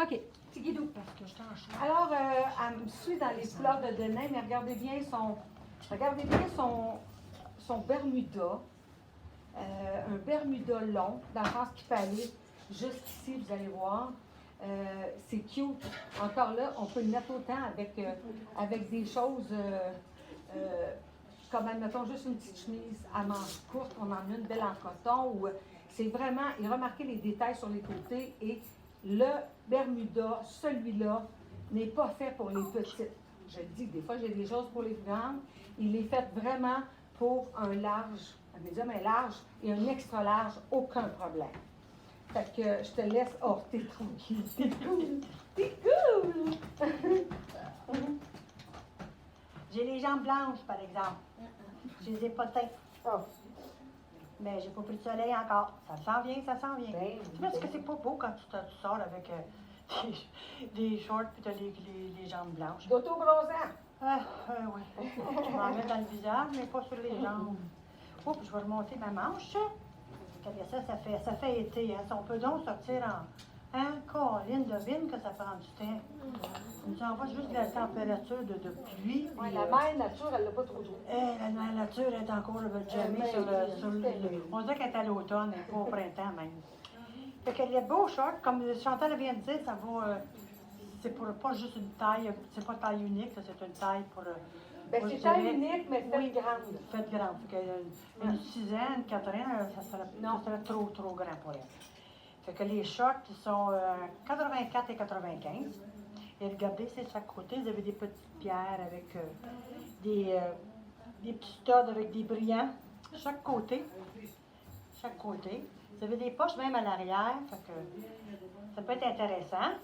OK. Petit guidou, parce que je t'en chante. Alors, elle me suit dans les couleurs de Denain, mais regardez bien son Bermuda. Un Bermuda long, dans le sens qu'il fallait jusqu'ici, vous allez voir. C'est cute. Encore là, on peut le mettre autant avec des choses comme, admettons, juste une petite chemise à manches courtes. On en a une belle en coton. Ou, c'est vraiment, et remarquez les détails sur les côtés. Et le Bermuda, celui-là, n'est pas fait pour les petites. Je le dis, des fois, j'ai des choses pour les grandes. Il est fait vraiment pour un large, un médium, un large et un extra large, aucun problème. Fait que je te laisse. Oh, t'es tranquille, t'es cool! T'es cool! J'ai les jambes blanches, par exemple. Je les ai pas teintes. Oh. Mais j'ai pas pris de soleil encore. Ça s'en vient, ça s'en vient. Ben, Tu vois, est-ce que c'est pas beau quand tu sors avec des shorts et tu as les jambes blanches? D'auto-bronzant! Oui. Je m'en mets dans le visage, mais pas sur les jambes. Oups, je vais remonter ma manche. Regardez ça fait été. Hein. Si on peut donc sortir en... Hein, Colline, devine que ça prend du temps. On nous envoie juste la température de pluie. Ouais, puis, la mère nature, elle l'a pas trop. la nature est encore jamais sur le... On dirait qu'elle est à l'automne, et pas au printemps même. Fait que les beaux shorts, comme Chantal vient de dire, ça va... c'est pour pas juste une taille, c'est pas taille unique, c'est une taille pour... Ben, c'est taille unique, mais faite oui, grande. Faite grande. Fait que, une 6 ans, une 4 ans, ça serait trop grand pour elle. Fait que les shorts, ils sont 84 et 95. Et regardez, c'est de chaque côté, vous avez des petites pierres avec des petits studs avec des brillants. Chaque côté. Chaque côté. Vous avez des poches même à l'arrière. Fait que ça peut être intéressant.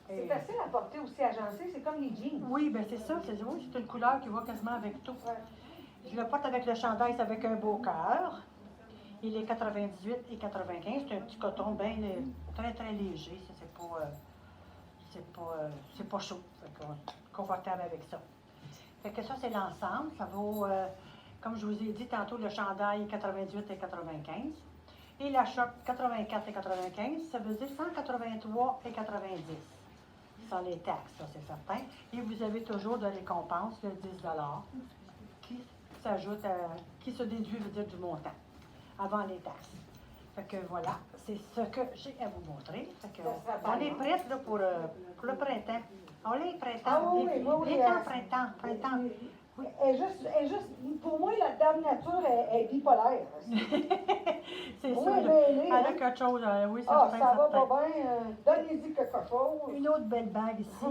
C'est facile à porter aussi agencé, c'est comme les jeans. Oui, bien c'est ça. C'est une couleur qui va quasiment avec tout. Ouais. Je le porte avec le chandail, c'est avec un beau cœur. Il est 98 et 95. C'est un petit coton bien très, très léger. Ça, c'est pas chaud. Fait qu'on est confortable avec ça. Fait que ça, c'est l'ensemble. Ça vaut, comme je vous ai dit tantôt, le chandail 98 et 95. Et la short 84 et 95, ça veut dire 183 et 90. Sans les taxes, ça c'est certain. Et vous avez toujours de récompense, le 10 qui s'ajoute qui se déduit, veut dire, du montant, avant les taxes. Fait que voilà, c'est ce que j'ai à vous montrer. Fait que, on est prête là, pour le printemps. On est printemps. Ah oui, Printemps. Oui. Elle est juste, pour moi, la dame nature est bipolaire. C'est Oui, ça. Elle a quelque chose, oui, c'est Ah, certain, ça va certain. pas bien. Donnez-y quelque chose. Une autre belle bague ici,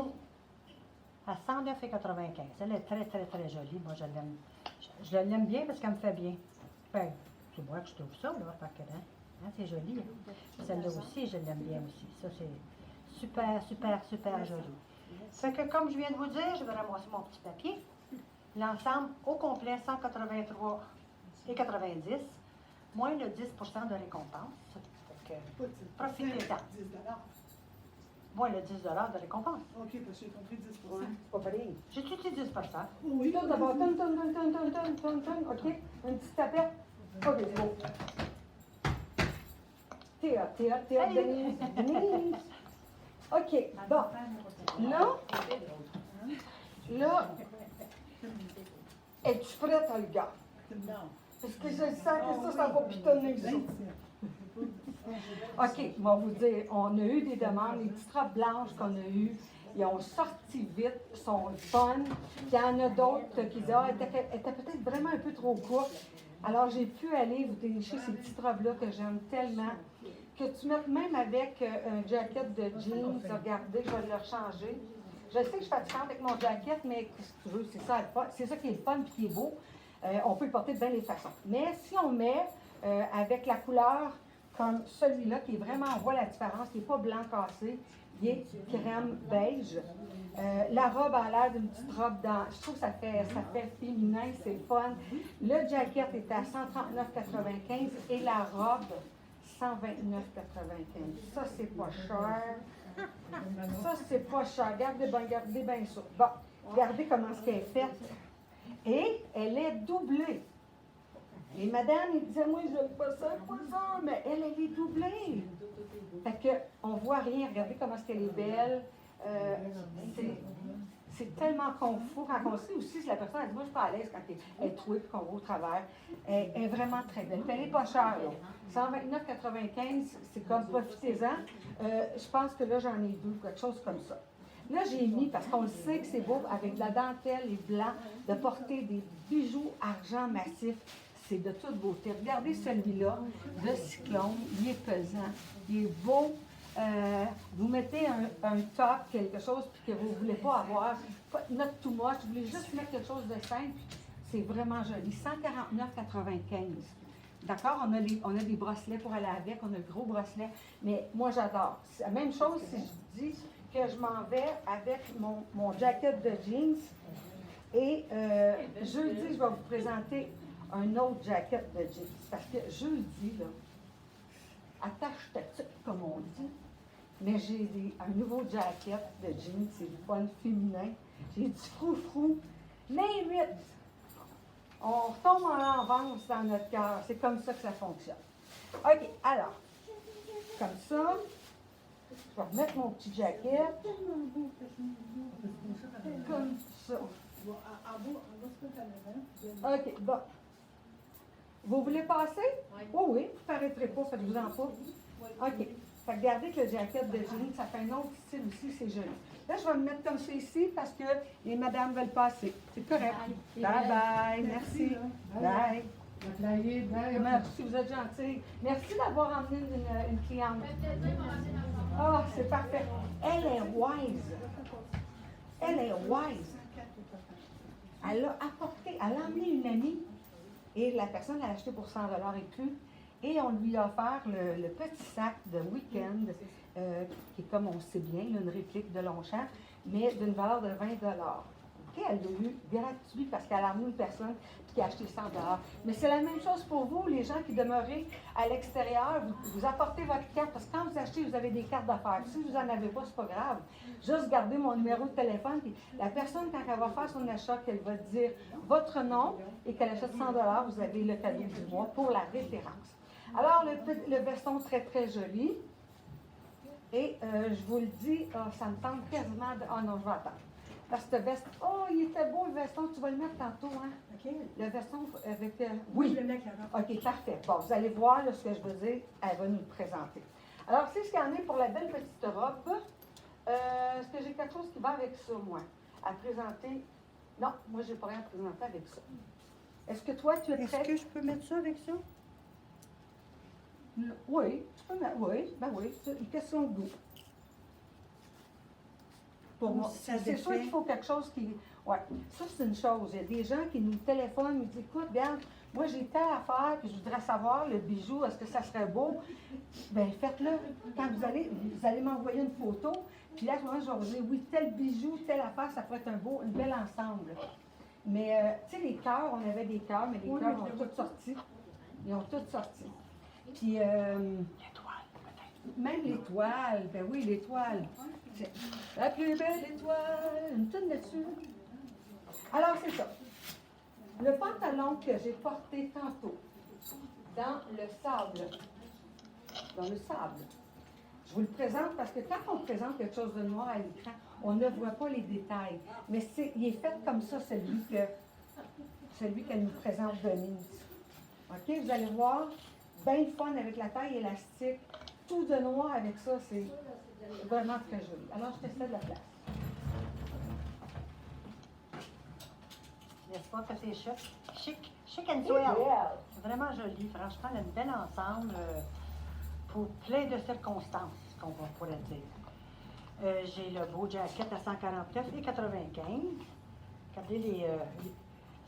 à 109,95. Elle est très, très, très jolie. Moi, je l'aime. Je l'aime bien parce qu'elle me fait bien. Ben, c'est moi que je trouve ça, là, parce que, hein, c'est joli. Hein. Celle-là aussi, je l'aime bien aussi. Ça, c'est super, super, super joli. Fait que, comme je viens de vous dire, je vais ramasser mon petit papier. L'ensemble au complet, 183 et 90, moins le 10 de récompense. Fait que, profitez-en. Moins le 10 de récompense. OK, parce que j'ai compris 10 C'est pas pareil. J'ai-tu dit 10 Oui. Tout d'abord, OK? Une petite tapette. OK, c'est beau. T'es hot, Denise. OK, bon. Là, es-tu prête, Olga? Non. Parce que je sens que ça va pitonner ça. OK, je vais vous dire, on a eu des demandes, les petites robes blanches qu'on a eues, ils ont sorti vite, sont fun. Il y en a d'autres qui disent, ah, elle était peut-être vraiment un peu trop courte. Alors, j'ai pu aller vous dénicher ces petites robes-là que j'aime tellement, que tu mettes même avec un jacket de jeans. Regardez, je vais le changer. Je sais que je suis fatigante avec mon jacket, mais qu'est-ce que tu veux, c'est ça qui est le fun et qui est beau. On peut le porter de bien les façons. Mais si on met avec la couleur comme celui-là, qui est vraiment, on voit la différence, qui n'est pas blanc cassé, il est crème beige. La robe a l'air d'une petite robe dans. Je trouve que ça fait féminin, c'est fun. Le jacket est à 139,95 et la robe 129,95. Ça, c'est pas cher. Ça, c'est pas cher. Regardez bien ça. Bon, regardez comment ce qu'elle est faite. Et elle est doublée. Et madame, il disait, moi, je n'aime pas ça, mais elle est doublée. Fait que, on voit rien. Regardez comment est-ce qu'elle est belle. C'est tellement confus quand on sait aussi si la personne elle dit, moi, je suis pas à l'aise quand elle est trouée et qu'on va au travers. Elle est vraiment très belle. Puis elle n'est pas chère, là. 129,95, c'est comme, profitez-en. Je pense que là, j'en ai deux, quelque chose comme ça. Là, j'ai mis, parce qu'on le sait que c'est beau, avec de la dentelle et blanc, de porter des bijoux argent massif. C'est de toute beauté. Regardez celui-là, de cyclone. Il est pesant. Il est beau. Vous mettez un top, quelque chose, puis que vous ne voulez pas avoir, pas not too much, vous voulez juste mettre quelque chose de simple. C'est vraiment joli. 149,95. D'accord? On a des bracelets pour aller avec, on a le gros bracelet, mais moi j'adore. C'est la même chose si je dis que je m'en vais avec mon jacket de jeans et jeudi, je vais vous présenter un autre jacket de jeans. Parce que jeudi, là, attache ta tuque, comme on dit, mais j'ai un nouveau jacket de jeans, c'est du fun féminin. J'ai du froufrou, mais vite. On retombe en avance dans notre cœur. C'est comme ça que ça fonctionne. OK, alors, comme ça, je vais remettre mon petit jacket. Comme ça. OK, bon. Vous voulez passer? Oui. Oh oui, vous ne paraîtrez pas, faites-vous en pas. OK. Fait que regardez que le jacket de jeans, ça fait un autre style aussi, c'est joli. Là, je vais me mettre comme ça ici parce que les madames veulent passer. C'est correct. Bye bye. Merci. Bye. Merci, vous êtes gentils. Merci d'avoir emmené une cliente. Ah, c'est parfait. Elle est wise. Elle est wise. Elle a apporté, elle a emmené une amie et la personne l'a acheté pour 100 $ et plus. Et on lui a offert le petit sac de week-end, qui est, comme on sait bien, une réplique de Longchamp, mais d'une valeur de 20 $. Okay? Elle l'a eu gratuit parce qu'elle a amené une personne qui a acheté 100 $. Mais c'est la même chose pour vous, les gens qui demeurez à l'extérieur. Vous apportez votre carte, parce que quand vous achetez, vous avez des cartes d'affaires. Si vous n'en avez pas, c'est pas grave. Juste gardez mon numéro de téléphone. Puis la personne, quand elle va faire son achat, qu'elle va dire votre nom et qu'elle achète 100 $, vous avez le cadeau du mois pour la référence. Alors, le veston très, très joli. Et je vous le dis, ça me tente quasiment de... Ah non, je vais attendre. Parce que ce veston... Oh, il était beau, le veston. Tu vas le mettre tantôt, hein? OK. Le veston avec... Oui. Je le mets OK, parfait. Bon, vous allez voir là, ce que je veux dire. Elle va nous le présenter. Alors, c'est ce qu'il y en a pour la belle petite robe. Est-ce que j'ai quelque chose qui va avec ça, moi? À présenter? Non, moi, je n'ai pas rien à présenter avec ça. Est-ce que toi, tu es prête? Est-ce que je peux mettre ça avec ça? Oui, tu peux mettre, oui, ben oui, c'est une question de goût. Pour moi, c'est sûr qu'il faut quelque chose qui... Oui, ça c'est une chose. Il y a des gens qui nous téléphonent, nous disent, écoute, regarde, moi j'ai telle affaire, puis je voudrais savoir le bijou, est-ce que ça serait beau? Bien, faites-le. Quand vous allez m'envoyer une photo, puis là, à ce moment, je vais vous dire, oui, tel bijou, telle affaire, ça pourrait être un bel ensemble. Mais, tu sais, les cœurs, on avait des cœurs, mais les cœurs ont tous sorti. Ils ont tous sorti. Puis, l'étoile, peut-être. Même l'étoile, ben oui, l'étoile. C'est la plus belle étoile, une toune là-dessus. Alors, c'est ça. Le pantalon que j'ai porté tantôt, dans le sable, je vous le présente parce que quand on présente quelque chose de noir à l'écran, on ne voit pas les détails. Mais il est fait comme ça, celui qu'elle nous présente Denise. OK, vous allez voir. Bien fun avec la taille élastique, tout de noir avec ça, c'est vraiment très joli. Alors, je te cède la place. N'est-ce pas que c'est chic? Chic and swell. C'est vraiment joli. Franchement, un bel ensemble pour plein de circonstances, qu'on pourrait dire. J'ai le beau jacket à 149,95. Regardez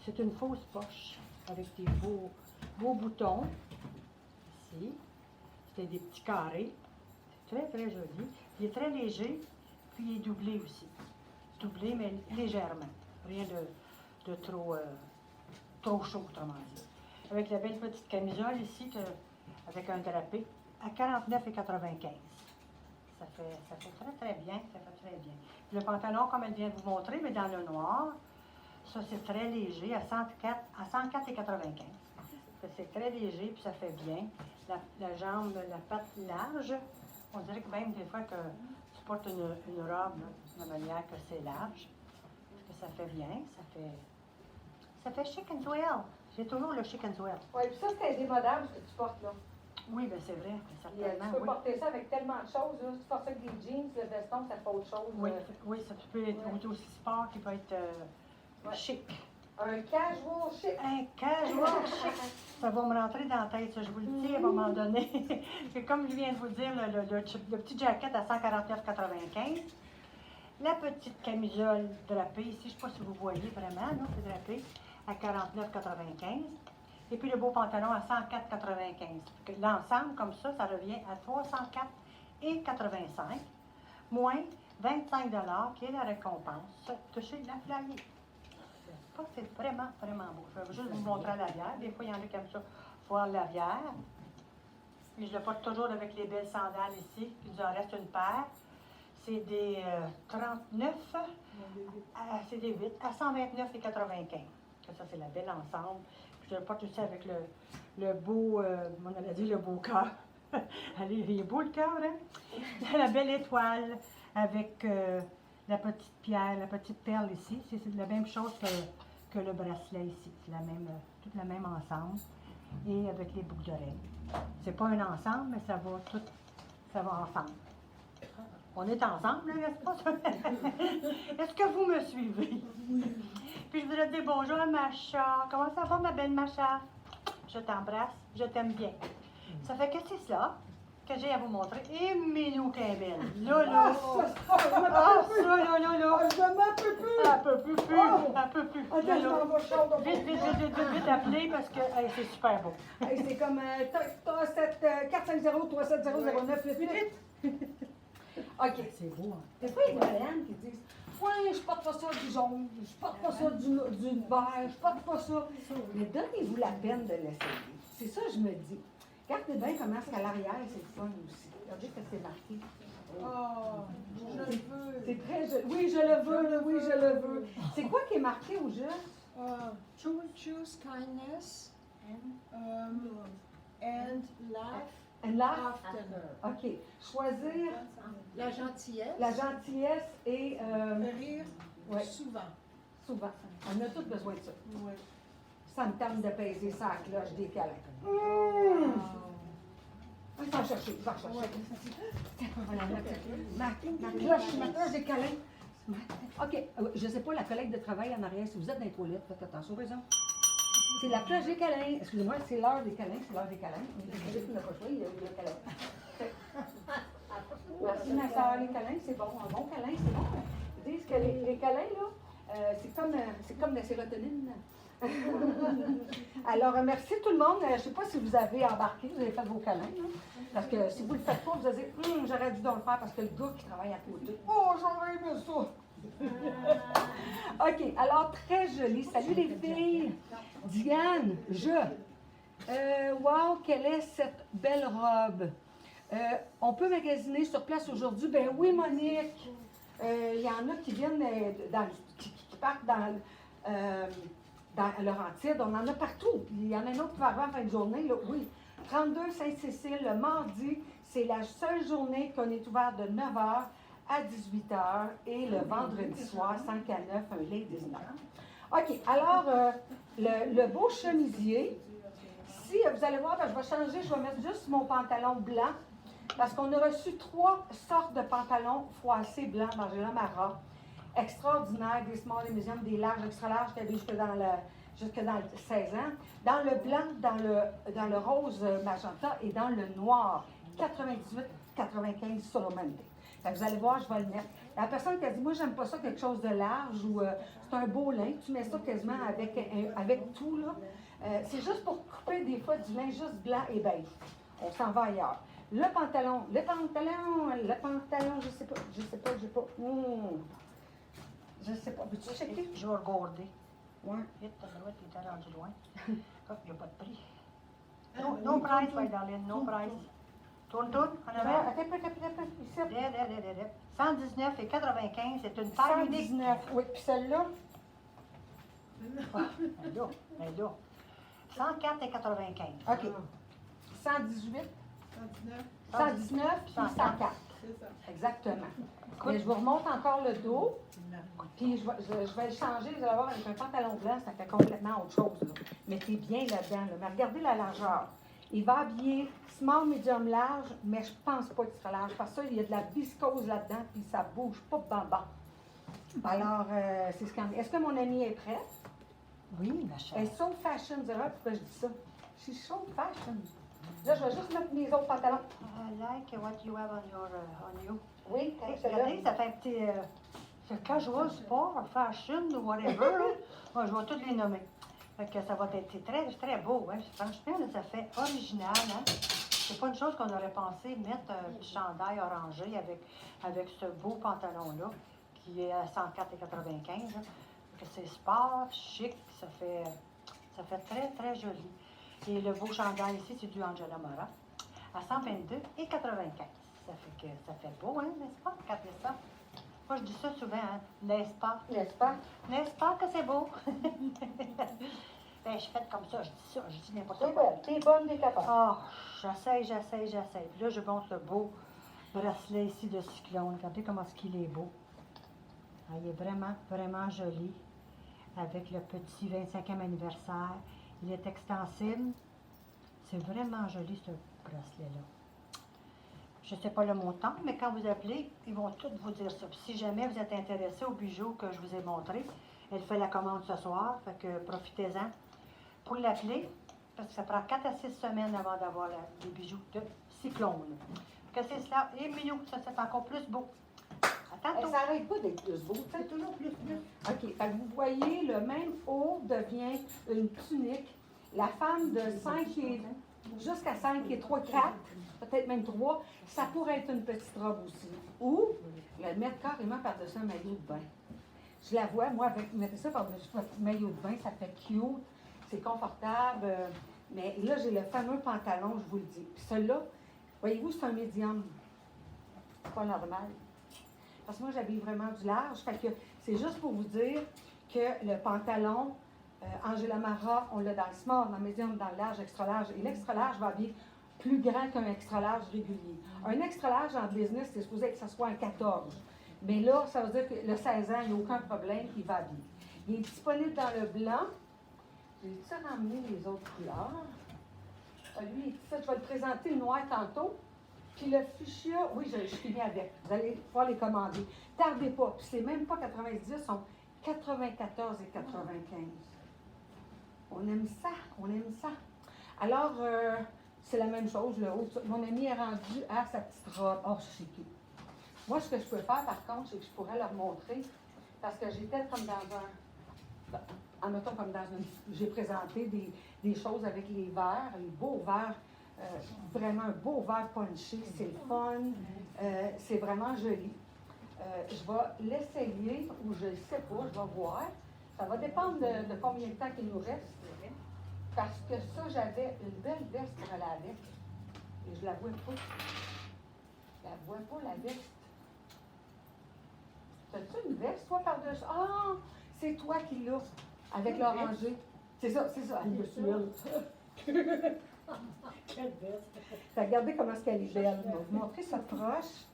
c'est une fausse poche avec des beaux boutons. Ici. C'était des petits carrés. C'est très, très joli. Il est très léger, puis il est doublé aussi. Doublé, mais légèrement. Rien de trop chaud, autrement dit. Avec la belle petite camisole ici, avec un drapé, à 49,95. Ça fait très, très bien. Ça fait très bien. Le pantalon, comme elle vient de vous montrer, mais dans le noir, ça, c'est très léger, à 104,95. C'est très léger, puis ça fait bien. La jambe, la patte large, on dirait que même des fois que tu portes une robe là, de manière que c'est large, parce que ça fait bien, ça fait chic and swell. J'ai toujours le chic and swell. Oui, puis ça, c'est indémodable ce que tu portes là. Oui, bien c'est vrai, Tu certainement, peux oui. porter ça avec tellement de choses. Là. Si tu portes ça avec des jeans, le veston, ça fait autre chose. Oui, oui, ça peut être aussi sport qui peut être Ouais. chic. Un casual chic. Un casual chic. Ça va me rentrer dans la tête, ça, je vous le dis à un moment donné. Et comme je viens de vous dire, le petit jacket à 149,95. La petite camisole drapée, ici, je ne sais pas si vous voyez vraiment, là, c'est drapé, à 49,95. Et puis le beau pantalon à 104,95. L'ensemble, comme ça revient à 304,85, moins 25 qui est la récompense de chez la Flyer. C'est vraiment, vraiment beau. Je vais juste vous montrer à l'arrière. Des fois, il y en a qui aiment ça voir l'arrière. Mais je le porte toujours avec les belles sandales ici. Il nous en reste une paire. C'est des 39, c'est des 8 à 129,95. Ça, c'est la belle ensemble. Puis je le porte aussi avec le beau, on a dit le beau cœur. Allez, il est beau le cœur, hein? La belle étoile avec la petite pierre, la petite perle ici. C'est la même chose que le bracelet ici. C'est toute la même ensemble. Et avec les boucles d'oreilles. C'est pas un ensemble, mais ça va ensemble. On est ensemble, là, n'est-ce pas? Est-ce que vous me suivez? Oui. Puis je voudrais dire bonjour à Macha. Comment ça va, ma belle Macha? Je t'embrasse, je t'aime bien. Ça fait que c'est ça que j'ai à vous montrer. Et Minou qu'elle est belle. Là, là. Ah, ça, là, là, là. Je m'en peux plus. Un peu plus, un peu plus. Attends, Là, je là. m'en vais chaud. Vite, appeler parce que hey, c'est super beau. Hey, c'est comme 450 370 0988. OK. C'est beau, hein? Des fois, il y a des Marianne qui disent ouais, je porte pas ça du jaune, je porte pas ça du vert, je porte pas ça. Mais donnez-vous la peine de l'essayer. C'est ça que je me dis. Regardez bien comment est-ce qu'à l'arrière, c'est le fun aussi. Regardez que c'est marqué. Oh, je le veux. C'est très joli. Oui, je le veux, oui, je le veux. C'est quoi qui est marqué au juste? Choose kindness and laugh And laugh. often. OK. Choisir La gentillesse. la gentillesse et Rire ouais, souvent. souvent. On a tous besoin de ça. Oui. Ça me tente de peser ça à la cloche des câlins. Va t'en chercher, va chercher. Voilà, ma cloche des câlins. OK, je ne sais pas, la collègue de travail en arrière, si vous êtes dans les toilettes, faites attention, par exemple. C'est la cloche des câlins. Excusez-moi, c'est l'heure des câlins, c'est l'heure des câlins. On n'a pas choisi, il y a eu le câlin. Merci, ma soeur, les câlins, c'est bon. Un bon câlin, c'est bon. Ils disent que les câlins, là, c'est comme la sérotonine. Alors, merci tout le monde. Je ne sais pas si vous avez embarqué, vous avez fait vos câlins. Hein? Parce que si vous ne le faites pas, vous allez dire j'aurais dû donc le faire parce que le gars qui travaille à côté. Oh, j'aurais aimé ça! OK, alors très joli. Salut les filles. Diane, wow, quelle est cette belle robe? On peut magasiner sur place aujourd'hui? Ben oui, Monique. Il y en a qui viennent qui partent dans Laurentide. On en a partout. Il y en a un autre qui va arriver en fin de journée. Là. Oui. 32 Sainte-Cécile, le mardi, c'est la seule journée qu'on est ouvert de 9h à 18h et le vendredi soir, 5 à 9, un ladies night. OK, alors, le beau chemisier, si vous allez voir, je vais changer, je vais mettre juste mon pantalon blanc parce qu'on a reçu 3 sortes de pantalons froissés blancs d'Angela Mara. Extraordinaire, des small, des medium, des larges, extra larges qui avaient jusque dans le 16 ans. Dans le blanc, dans le rose magenta et dans le noir. 98-95 solamente. Vous allez voir, je vais le mettre. La personne qui a dit, moi, j'aime pas ça, quelque chose de large ou c'est un beau lin, tu mets ça quasiment avec tout, là. C'est juste pour couper des fois du lin juste blanc et beige. On s'en va ailleurs. Le pantalon, je sais pas. Je sais pas. Veux-tu checker? Je vais regarder. Ouais. Vite, ta droite, il était rendu loin. Il n'y a pas de prix. No price, my darling, no price. Tourne, en avant. Attends, ici. 119,95, c'est une taille unique. 119, oui, puis celle-là? Ben là. 104,95. OK. 118, 119, 119 puis 104. c'est ça. Exactement. Mais je vous remonte encore le dos. Puis je vais le changer, vous allez voir, avec un pantalon blanc, ça fait complètement autre chose. Là. Mettez bien là-dedans. Là. Mais regardez la largeur. Il va habiller small, medium, large, mais je pense pas qu'il sera large. Parce qu'il y a de la viscose là-dedans, puis ça bouge pas bambam. Alors, c'est ce qu'on... Est-ce que mon amie est prête? Oui, ma Elle chère. est so fashion, vous allez voir pourquoi je dis ça. Je suis so fashion. Là, je vais juste mettre mes autres pantalons. I like what you have on you. Oui, Regardez, ça fait un petit... c'est casual, sport, fashion, ou whatever. Là. Moi, je vais tous les nommer. Fait que ça va être c'est très, très beau. Hein. Franchement, là, ça fait original. Hein. C'est pas une chose qu'on aurait pensé mettre un petit chandail orangé avec ce beau pantalon-là, qui est à 104,95. Que c'est sport, chic, ça fait très, très joli. Et le beau chandail ici, c'est du Angela Mora, à 122,95. Ça fait beau, hein, n'est-ce pas? Regardez ça. Moi, je dis ça souvent, hein, n'est-ce pas? N'est-ce pas? N'est-ce pas que c'est beau? Ben, je fais comme ça, je dis ça, je dis n'importe T'es quoi. bonne, t'es bonne, t'es capable. Oh, j'essaye. Puis là, je montre le beau bracelet ici de cyclone. Regardez comment est-ce qu'il est beau. Ah, il est vraiment, vraiment joli. Avec le petit 25e anniversaire. Il est extensible. C'est vraiment joli, ce bracelet-là. Je ne sais pas le montant, mais quand vous appelez, ils vont tous vous dire ça. Puis si jamais vous êtes intéressé aux bijoux que je vous ai montrés, elle fait la commande ce soir, fait que profitez-en pour l'appeler, parce que ça prend 4 à 6 semaines avant d'avoir les bijoux de cyclone. Que c'est cela. Et minou, ça c'est encore plus beau. À tantôt. Ça n'arrête pas d'être plus beau. C'est toujours plus. OK. Fait que vous voyez, le même haut devient une tunique. La femme de 5 et jusqu'à 5 et 3, 4, peut-être même 3, ça pourrait être une petite robe aussi. Ou le mettre carrément par-dessus un maillot de bain. Je la vois, moi, avec mettez ça par-dessus votre maillot de bain, ça fait cute, c'est confortable. Mais là, j'ai le fameux pantalon, je vous le dis. Puis celui-là, voyez-vous, c'est un médium. C'est pas normal. Parce que moi, j'habille vraiment du large. Fait que c'est juste pour vous dire que le pantalon, Angela Mara, on l'a dans le small, dans le médium, dans le large, extra large. Et l'extra large va habiller plus grand qu'un extra large régulier. Un extra large en business, c'est supposé que ça soit un 14. Mais là, ça veut dire que le 16 ans, il n'y a aucun problème, il va habiller. Il est disponible dans le blanc. J'ai-tu ramené les autres couleurs? Lui, ça, je vais le présenter le noir tantôt. Puis le fuchsia, oui, je finis avec. Vous allez pouvoir les commander. Tardez pas. Puis c'est même pas 90, ils sont 94 et 95. On aime ça, on aime ça. Alors, c'est la même chose, le haut. Mon ami est rendu à sa petite robe. Oh, c'est cute. Moi, ce que je peux faire, par contre, c'est que je pourrais leur montrer, parce que j'étais comme dans un... Admettons, comme dans une... J'ai présenté des choses avec les verres, les beaux verres, vraiment un beau verre punché, c'est le fun, c'est vraiment joli. Je vais l'essayer, ou je ne sais pas, je vais voir. Ça va dépendre de combien de temps qu'il nous reste, parce que ça, j'avais une belle veste pour aller avec, et je la vois pas. Je la vois pas, la veste. T'as-tu une veste, toi, par-dessus? Ah, c'est toi qui l'as, avec l'oranger. C'est ça, elle me suit. Quelle veste. Regardez comment est-ce qu'elle est belle. Je vais vous montrer ça proche.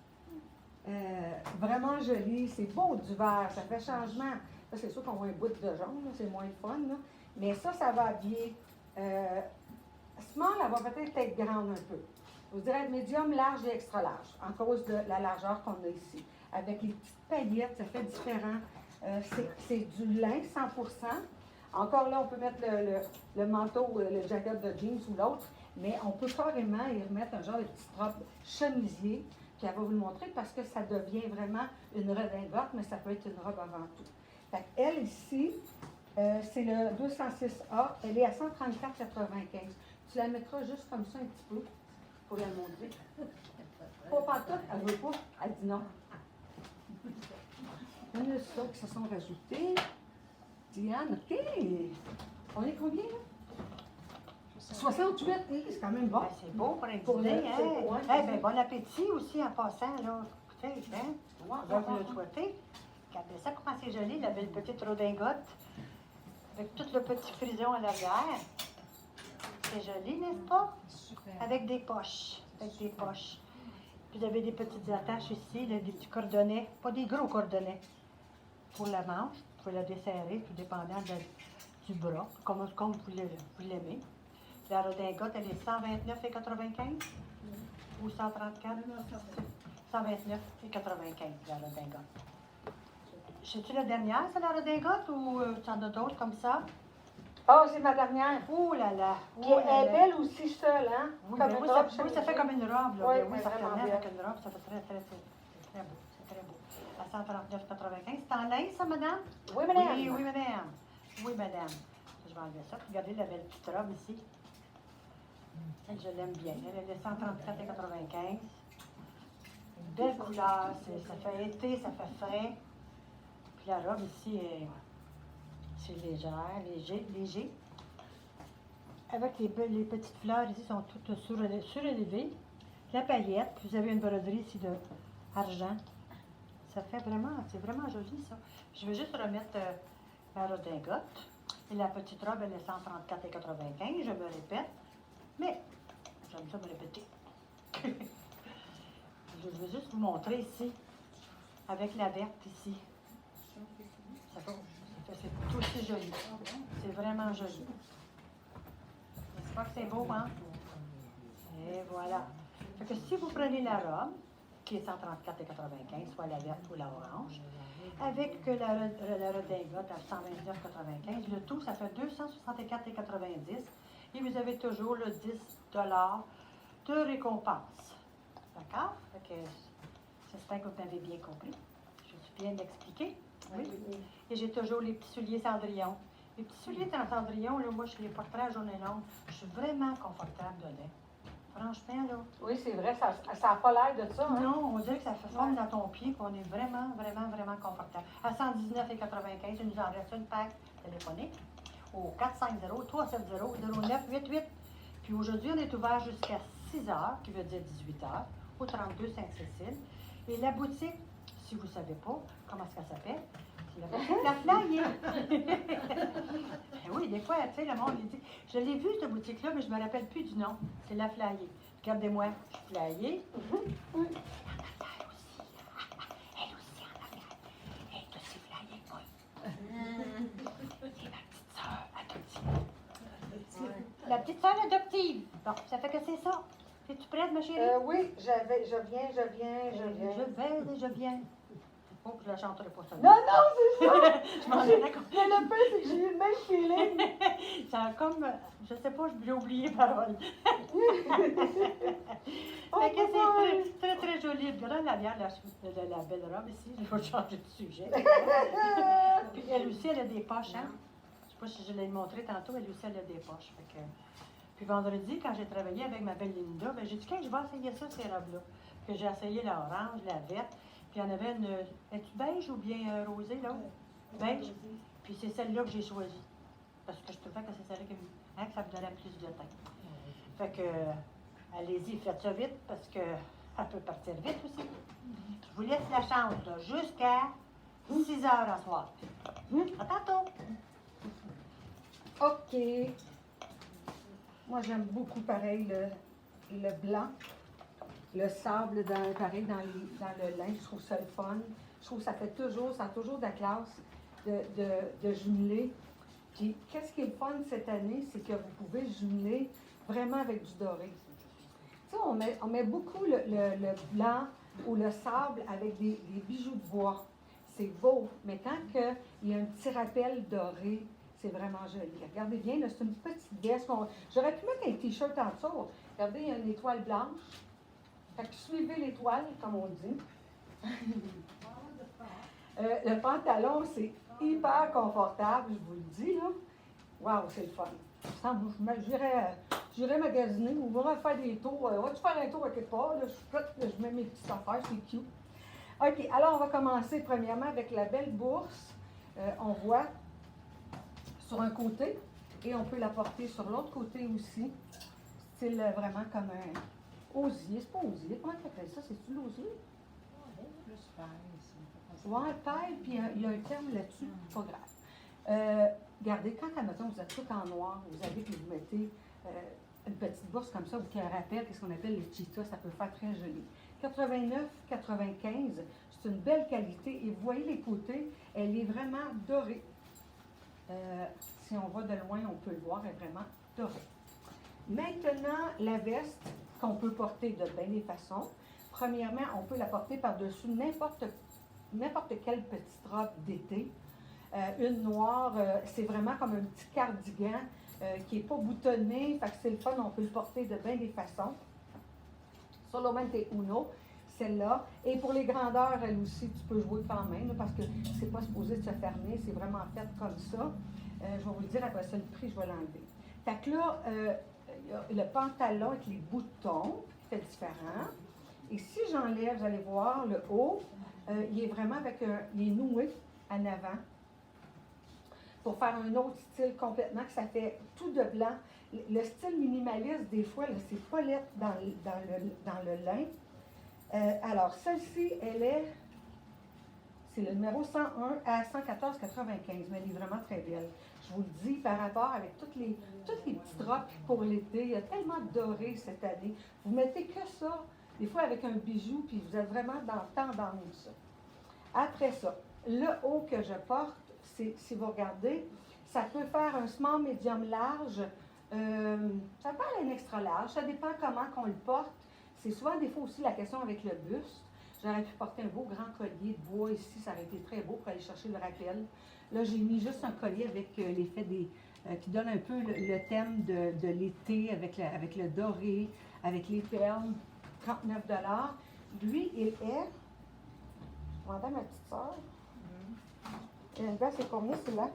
Vraiment joli. C'est beau du vert. Ça fait changement. Là, c'est sûr qu'on voit un bout de jaune. là, C'est moins le fun. Là. Mais ça va habiller. Small, elle va peut-être être grande un peu. Je vous dirais médium, large et extra large. En cause de la largeur qu'on a ici. Avec les petites paillettes, ça fait différent. C'est du lin 100%. Encore là, on peut mettre le manteau, le jacket de jeans ou l'autre, mais on peut carrément y remettre un genre de petite robe chemisier, puis elle va vous le montrer parce que ça devient vraiment une redingote, mais ça peut être une robe avant tout. Fait qu'elle ici, c'est le 206A, elle est à 134,95. Tu la mettras juste comme ça un petit peu pour la montrer. Pas pantoute, elle veut pas, elle dit non. Il y en a ça qui se sont rajoutés. Diane, OK. On est combien, là? 68, c'est quand même bon. Ben, c'est beau pour un Pour dîner, le- hein? c'est- ouais, Eh ben, bon appétit aussi en passant, là. Écoutez, hein? Ouais, On va vous le souhaiter. Regardez ça, comment c'est joli, la belle petite redingote. Avec tout le petit frison à l'arrière. C'est joli, n'est-ce pas? Super. Avec des poches. Avec des poches. Puis vous avez des petites attaches ici, là, des petits cordonnets, pas des gros cordonnets. Pour la manche, vous pouvez la desserrer, tout dépendant du bras, comme vous l'aimez. La redingote, elle est 129,95 ou 134? 129,95 la redingote. C'est-tu la dernière, c'est la redingote, ou tu en as d'autres comme ça? Oh, c'est ma dernière. Ouh là là! Puis elle est belle aussi seule, hein? Oui, Comme ben une oui, robe ça fait chemisée. comme une robe. Là. Oui, Ben oui, ça fait vraiment avec bien. une robe, ça fait très beau. C'est très beau. À 139,95. C'est en laine, ça, madame? Oui, madame. Oui, madame. Oui, madame. Je vais enlever ça. Regardez la belle petite robe ici. Elle, je l'aime bien. Elle est 134,95. Une belle couleur. Ça fait été, ça fait frais. Puis la robe ici, c'est léger. Avec les petites fleurs ici, sont toutes surélevées. La paillette, puis vous avez une broderie ici d'argent. Ça fait vraiment, c'est vraiment joli ça. Je vais juste remettre la redingote. Et la petite robe, elle est 134,95, je me répète. Mais, j'aime ça me répéter. Je veux juste vous montrer ici, avec la verte ici. C'est tout aussi joli. C'est vraiment joli. N'est-ce pas que c'est beau, hein? Et voilà. Fait que si vous prenez la robe, qui est 134,95, soit la verte ou la orange, avec la redingote à 129,95, le tout, ça fait 264,90 et vous avez toujours le 10 de récompense. D'accord? Fait que j'espère que vous m'avez bien compris. Je suis bien expliqué. Oui. Et j'ai toujours les petits souliers Cendrillon. Les petits souliers Cendrillon, là, moi, je les porterai à journée longue. Je suis vraiment confortable dedans. Franchement, là. Oui, c'est vrai, ça n'a pas l'air de ça. Hein? Non, on dirait que ça fait forme dans ton pied, qu'on est vraiment, vraiment, vraiment confortable. À 119,95, il nous en reste une paire téléphonique au 450-370-0988. Puis aujourd'hui, on est ouvert jusqu'à 6 heures, qui veut dire 18 heures, au 32 Sainte-Cécile. Et la boutique, si vous ne savez pas comment ça s'appelle, c'est la boutique La Flyer. Ben oui, des fois, tu sais, le monde il dit, je l'ai vu cette boutique-là, mais je ne me rappelle plus du nom. C'est La Flyer. Regardez-moi, je suis flyée. Oui. Elle aussi en arrière. Elle est aussi flyée que moi. C'est ma petite sœur adoptive. La petite sœur adoptive. Bon, ça fait que c'est ça. Es-tu prête, ma chérie? Oui, je viens. Je viens. Oh, je la chanterai pas ça. Non, c'est ça! Je m'en ai compte. Mais le pire, c'est que j'ai eu le même feeling. Ça a comme, je sais pas, j'ai oublié les paroles. Fait que c'est très, très joli. Regarde la belle robe ici. Il faut changer de sujet. Puis elle aussi, elle a des poches, hein? Je sais pas si je l'ai montré tantôt, elle aussi, elle a des poches. Fait que... Puis vendredi, quand j'ai travaillé avec ma belle Linda, ben, j'ai dit, quand je vais essayer ça, ces robes-là. Puis j'ai essayé la orange, la verte. Puis il y en avait une. Es-tu beige ou bien rosée, là? Beige. Puis c'est celle-là que j'ai choisie. Parce que je trouvais que c'est celle-là que ça me donnait plus de teint. Fait que, allez-y, faites ça vite, parce qu'elle peut partir vite aussi. Je vous laisse la chance, là, jusqu'à 6 heures à soir. À tantôt! OK. Moi, j'aime beaucoup, pareil, le blanc. Le sable, pareil, dans le linge, je trouve ça le fun. Je trouve que ça a toujours de la classe de jumeler. Puis, qu'est-ce qui est le fun cette année, c'est que vous pouvez jumeler vraiment avec du doré. Tu sais, on met beaucoup le blanc ou le sable avec des bijoux de bois. C'est beau, mais quand il y a un petit rappel doré, c'est vraiment joli. Regardez bien, là, c'est une petite veste. J'aurais pu mettre un t-shirt en dessous. Regardez, il y a une étoile blanche. Fait que suivez l'étoile, comme on dit. Le pantalon, c'est hyper confortable, je vous le dis, là. Waouh, c'est le fun. J'irai magasiner ou faire des tours. Va-tu faire un tour à quelque part? Là, je suis prête, là, je mets mes petites affaires, c'est cute. OK, alors on va commencer premièrement avec la belle bourse. On voit sur un côté et on peut la porter sur l'autre côté aussi. Style vraiment comme un osier. C'est pas osier, comment tu appelles ça? C'est-tu l'osier? Plus paille ici. Ouais, paille, puis il y a un terme là-dessus, pas grave. Regardez, quand, admettons, vous êtes tout en noir, vous avez que vous mettez une petite bourse comme ça, ou qui rappelle ce qu'on appelle les cheetahs, ça peut faire très joli. 89,95, c'est une belle qualité. Et vous voyez les côtés, elle est vraiment dorée. Si on va de loin, on peut le voir, elle est vraiment dorée. Maintenant, la veste qu'on peut porter de bien des façons. Premièrement, on peut la porter par-dessus n'importe quelle petite robe d'été. Une noire, c'est vraiment comme un petit cardigan qui n'est pas boutonné, fait que c'est le fun, on peut le porter de bien des façons. Solamente uno, celle-là. Et pour les grandeurs, elle aussi, tu peux jouer quand même, là, parce que c'est pas supposé de se fermer, c'est vraiment fait comme ça. Je vais vous le dire après ça, le prix, je vais l'enlever. Fait que là, il y a le pantalon avec les boutons, qui fait différent. Et si j'enlève, vous allez voir, le haut, il est vraiment il est noué en avant. Pour faire un autre style complètement, que ça fait tout de blanc. Le style minimaliste, des fois, c'est pas lettre dans le lin. Alors, celle-ci, c'est le numéro 101 à 114,95, mais elle est vraiment très belle. Je vous le dis, par rapport avec toutes les petites robes pour l'été, il y a tellement de doré cette année. Vous mettez que ça, des fois avec un bijou, puis vous êtes vraiment dans tendance. Après ça, le haut que je porte, si vous regardez, ça peut faire un small, medium, large. Ça peut aller un extra large. Ça dépend comment qu'on le porte. C'est souvent des fois aussi la question avec le buste. J'aurais pu porter un beau grand collier de bois ici. Ça aurait été très beau pour aller chercher le rappel. Là, j'ai mis juste un collier avec l'effet qui donne un peu le thème de l'été avec le doré, avec les perles. 39 $. Lui, il est... Je demandais à ma petite soeur. C'est combien celui-là?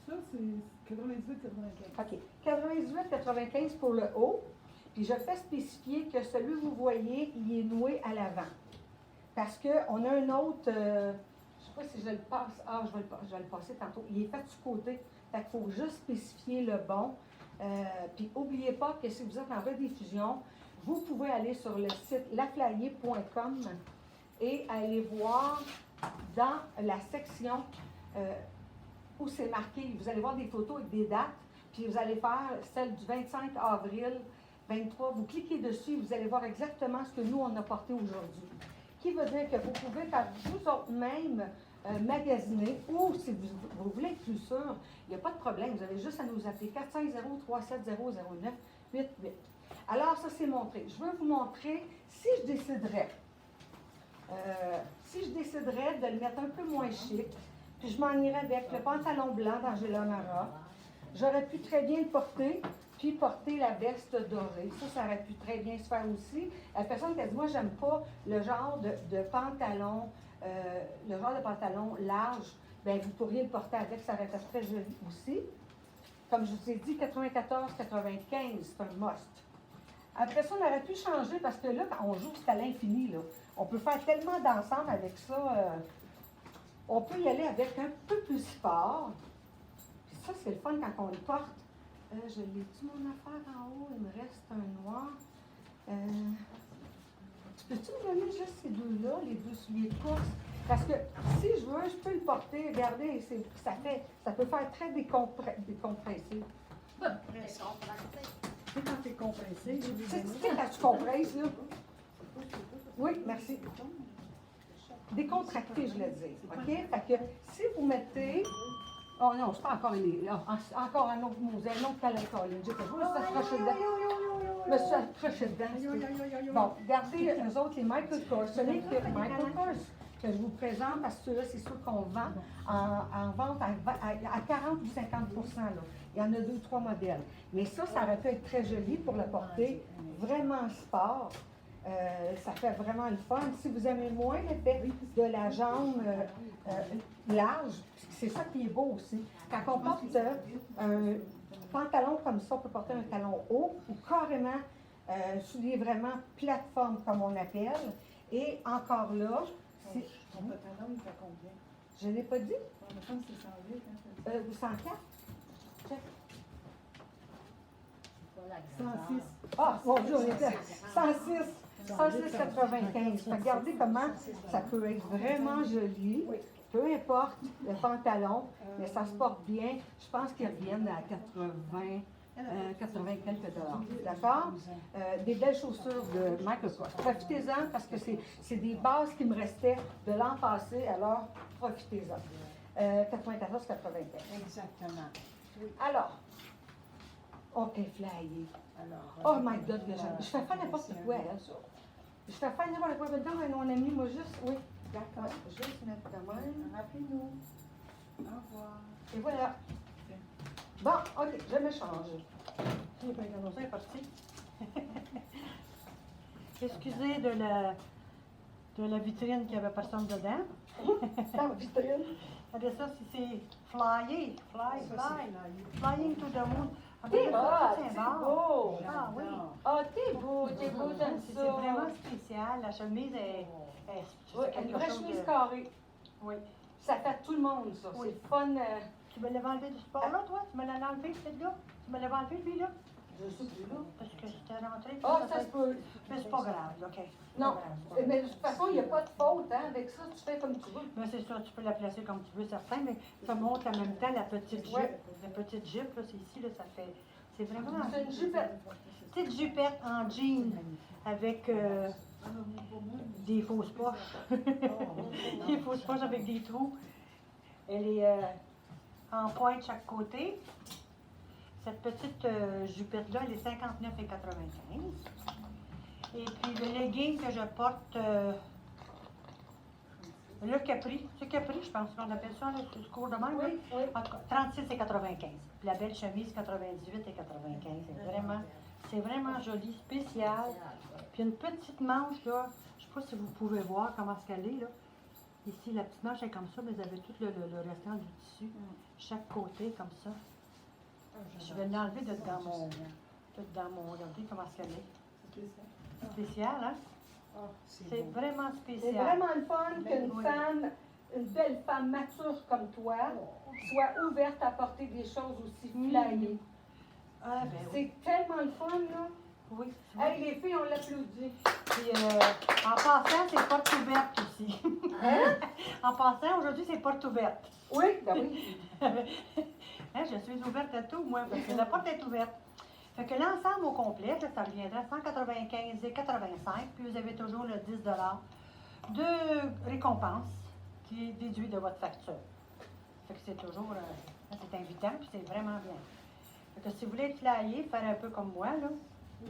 Ça, c'est 98,95. OK. 98,95 pour le haut. Puis je fais spécifier que celui que vous voyez, il est noué à l'avant. Parce qu'on a un autre, je ne sais pas si je le passe. Ah, je vais le passer tantôt. Il est fait du côté. Fait qu'il faut juste spécifier le bon. Puis n'oubliez pas que si vous êtes en rediffusion, vous pouvez aller sur le site laflayer.com et aller voir dans la section où c'est marqué, vous allez voir des photos avec des dates, puis vous allez faire celle du 25 avril 23. Vous cliquez dessus et vous allez voir exactement ce que nous, on a porté aujourd'hui. Qui veut dire que vous pouvez par vous autres même magasiner, ou si vous voulez être plus sûr, il n'y a pas de problème, vous avez juste à nous appeler 450-370-0988. Alors, ça c'est montré. Je veux vous montrer, si je déciderais de le mettre un peu moins chic, puis je m'en irais avec le pantalon blanc d'Angela Mara, j'aurais pu très bien le porter, puis porter la veste dorée. Ça aurait pu très bien se faire aussi. La personne qui a dit, moi, j'aime pas le genre de pantalon, large, bien, vous pourriez le porter avec, ça aurait été très joli aussi. Comme je vous ai dit, 94-95, c'est un must. Après ça, on aurait pu changer parce que là, quand on joue, c'est à l'infini, là. On peut faire tellement d'ensemble avec ça. On peut y aller avec un peu plus fort. Puis ça, c'est le fun quand on le porte. Je l'ai-tu mon affaire en haut? Il me reste un noir. Peux-tu me donner juste ces deux-là, les deux souliers de course? Parce que si je veux, je peux le porter. Regardez, ça peut faire très décompressé. C'est quand t'es compressé. Tu sais, quand tu compresses, là. Oui, merci. Décontracté, je le dis. OK? Fait que si vous mettez. Oh non, c'est pas encore encore un autre musée, un autre calendrier. Je me suis accroché dedans. Je me suis accroché dedans. Bon, regardez, eux autres, les Michael Kors. Ce n'est que Michael Kors que je vous présente parce que ceux-là, c'est ceux qu'on vend en vente à 40 ou 50 là. Il y en a 2 ou 3 modèles. Mais ça aurait pu être très joli pour le porter. Vraiment sport. Ça fait vraiment le fun. Si vous aimez moins l'effet de la jambe large, c'est ça qui est beau aussi. Quand on porte un pantalon comme ça, on peut porter un talon haut ou carrément soulier vraiment plateforme comme on appelle. Et encore là, Ton pantalon, il fait combien? je ne l'ai pas dit, Il me semble que c'est 108. ou 104. Check. 106. Ah, mon Dieu, on était 106, 106,95. Regardez comment ça peut être vraiment joli. Peu importe le pantalon, mais ça se porte bien. Je pense qu'ils reviennent à 80, 80 quelques dollars. D'accord? Des belles chaussures de Michael Kors. Profitez-en parce que c'est des bases qui me restaient de l'an passé, alors profitez-en. 94-95. Exactement. Alors, OK, flyé. Alors, Oh my God, je fais pas n'importe quoi, hein, ça. Je fais pas n'importe quoi. Maintenant, mon ami, moi, juste, oui. D'accord. Juste mettre de même. Rappelez-nous. Au revoir. Et voilà. Bon, OK, je me change. Oui, ben, ça est parti. Excusez de la vitrine qu'il n'y avait personne dedans. Dans la vitrine. Regardez ça, c'est flying, flying to the moon. Ah, T'es ben, ça, hot, c'est c'est bon. beau. Ah oui. Ah, t'es beau, j'aime C'est ça. vraiment spécial. La chemise est Oui, c'est une quelque vraie chose chemise de... carrée. Oui. Ça fait tout le monde, ça. Oui. C'est fun. Tu me l'avais enlevé du sport là, toi? Tu me l'avais enlevé, celui-là? Tu me l'avais enlevé, lui, là? Je sais plus, là. Parce que j'étais rentrée. Ah, ça se peut. Mais c'est pas grave, OK. C'est Non, pas grave, c'est pas grave. mais de toute façon, il n'y a pas de faute, hein. Avec ça, tu fais comme tu veux. Mais c'est ça, tu peux la placer comme tu veux, certain, mais ça montre en même temps la petite jupe. Ouais. La petite jupe, là, c'est ici, là, ça fait... C'est vraiment... C'est une jupette. Petite jupette en jean avec des fausses poches. Des fausses poches avec des trous. Elle est en pointe chaque côté. Cette petite jupette-là, elle est 59,95. Et puis le legging que je porte, le Capri, c'est Capri, je pense qu'on appelle ça, le court de même. là. Oui, oui. En tout cas, 36,95. Puis la belle chemise, 98,95. C'est vraiment joli, spécial. Puis une petite manche, là, je ne sais pas si vous pouvez voir comment est-ce qu'elle est, là. Ici, la petite manche est comme ça, mais vous avez tout le restant du tissu, chaque côté, comme ça. Je vais l'enlever dans mon... Regardez comment est-ce qu'elle est. Spécial, hein? C'est vraiment C'est spécial. vraiment le fun qu'une Oui. femme, une belle femme mature comme toi, soit ouverte à porter des choses aussi flyées. Ah, ben oui. C'est tellement le fun, là. Oui. Hey, les filles, on l'applaudit. Puis, en passant, c'est porte ouverte aussi. Hein? En passant, aujourd'hui, c'est porte ouverte. Oui, ben oui. Hein, je suis ouverte à tout, moi, parce que la porte est ouverte. Fait que l'ensemble au complet, là, ça reviendrait à 195,85, puis vous avez toujours le 10 de récompense qui est déduit de votre facture. Fait que c'est toujours, c'est invitant, puis c'est vraiment bien. Fait que si vous voulez être flyé, faire un peu comme moi, là,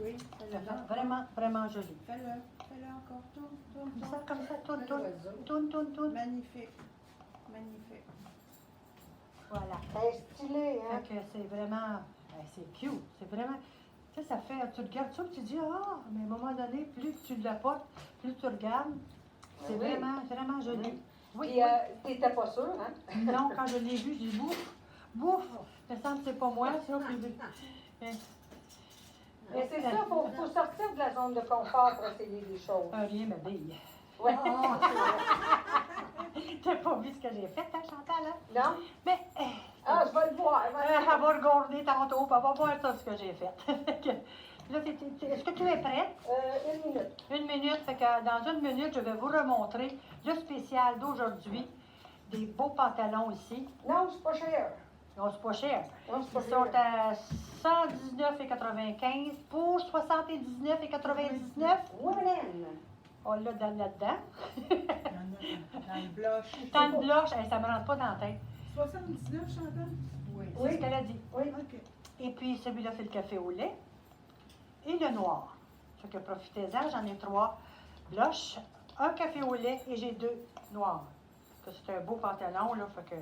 Oui, ça fais-le fait vraiment, vraiment joli. Fais-le encore. Tourne. Ça, comme ça, tourne. Magnifique. Magnifique. Voilà. C'est stylé, hein? Fait que c'est vraiment, c'est cute, c'est vraiment, tu sais, ça fait, tu regardes ça, puis tu dis, ah, mais à un moment donné, plus tu le portes, plus tu regardes, c'est Oui. vraiment joli. Oui, Puis, t'étais pas sûre, hein? oui. Non, quand je l'ai vu, je dis, bouf, il me semble que c'est pas moi, ça, puis, Mais c'est ça, il faut sortir de la zone de confort pour essayer des choses. rien m'habille. Ouais. T'as pas vu ce que j'ai fait, hein, Chantal, hein? Non? Mais, Ah, je vais le voir. elle va regarder tantôt, puis elle va voir ça, ce que j'ai fait. Là, est-ce que tu es prête? Une minute. Une minute, fait que dans une minute, je vais vous remontrer le spécial d'aujourd'hui. Des beaux pantalons ici. Non, c'est pas cher. Non, c'est pas cher. Non, c'est pas Ils sont cher. à 119,95 pour 79,99. Oui, madame. On l'a là-dedans. Dans le blush. Tant de blush, hey, ça me rentre pas dans la tête. 79, Chantal? C'est Oui. ce qu'elle a dit. Oui. OK. Et puis celui-là, c'est le café au lait. Et le noir. Fait que profitez-en, j'en ai 3 blush, un café au lait et j'ai 2 noirs. Que c'est un beau pantalon, là, fait que,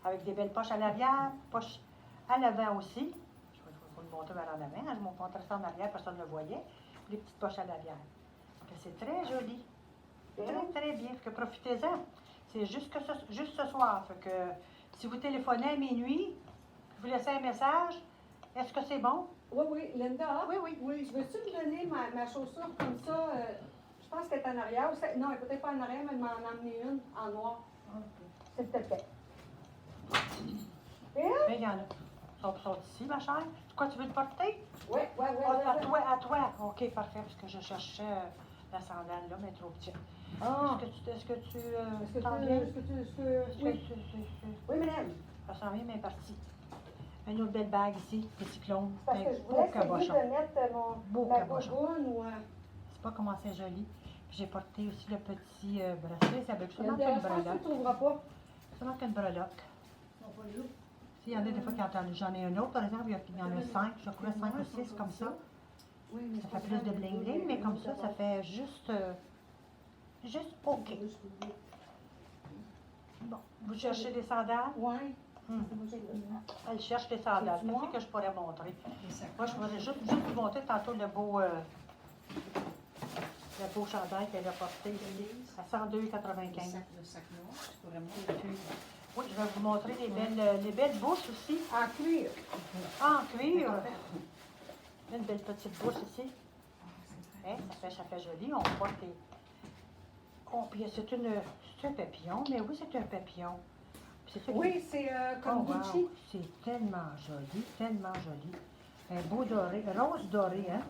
avec des belles poches à l'arrière, poches à l'avant aussi. Je vais vous le montrer vers en avant. Je me montrais ça en arrière, personne ne le voyait. Les petites poches à l'arrière. Fait que c'est très joli. Très bien. Fait que profitez-en. C'est juste ce soir. Fait que si vous téléphonez à minuit, vous laissez un message, est-ce que c'est bon? Oui, oui. Linda, Oui, oui. Oui. veux-tu me donner ma chaussure comme ça? Je pense qu'elle est en arrière. Non, elle est peut-être pas en arrière, mais elle m'en a emmené une en noir. S'il te plaît. Et Mais il y en a. Ils sont ici, ma chère. Quoi, tu veux te porter? Oui, oui, oui. À toi. OK, parfait, parce que je cherchais la sandale, là, mais trop petite. Ah. Est-ce que tu Est-ce que t'en tu... viens? Est-ce que tu... Oui. Oui, madame. Ça s'en vient, mais partie. Une autre belle bague ici, le cyclone. Parce C'est que un je beau voulais essayer cabochon. de mettre Beau ma cabochon. gogoune ou C'est pas comment c'est joli. Puis j'ai porté aussi le petit bracelet. Ça veut je seulement pense qu'une que tu breloque. ne trouveras pas. Seulement qu'une breloque. Il y en a des fois j'en ai un autre, par exemple, il y en a 5, je crois 5 ou 6 comme ça. Ça fait plus de bling bling, mais comme ça fait juste OK. Bon, vous cherchez des sandales? Oui. Elle cherche des sandales. C'est moi? Qu'est-ce que je pourrais montrer? Moi, je pourrais juste vous montrer tantôt le beau chandail qu'elle a porté ici, à 102,95. Le sac noir, tu pourrais montrer. Oui, je vais vous montrer les belles bouches aussi. En cuir. En cuir. Une belle petite bouche ici. Hein, ça fait joli. On voit que puis c'est un papillon, mais oui, c'est un papillon. Puis c'est ça qui- Oui, c'est comme Oh, wow. Gucci. C'est tellement joli, tellement joli. Un beau doré, rose doré, hein?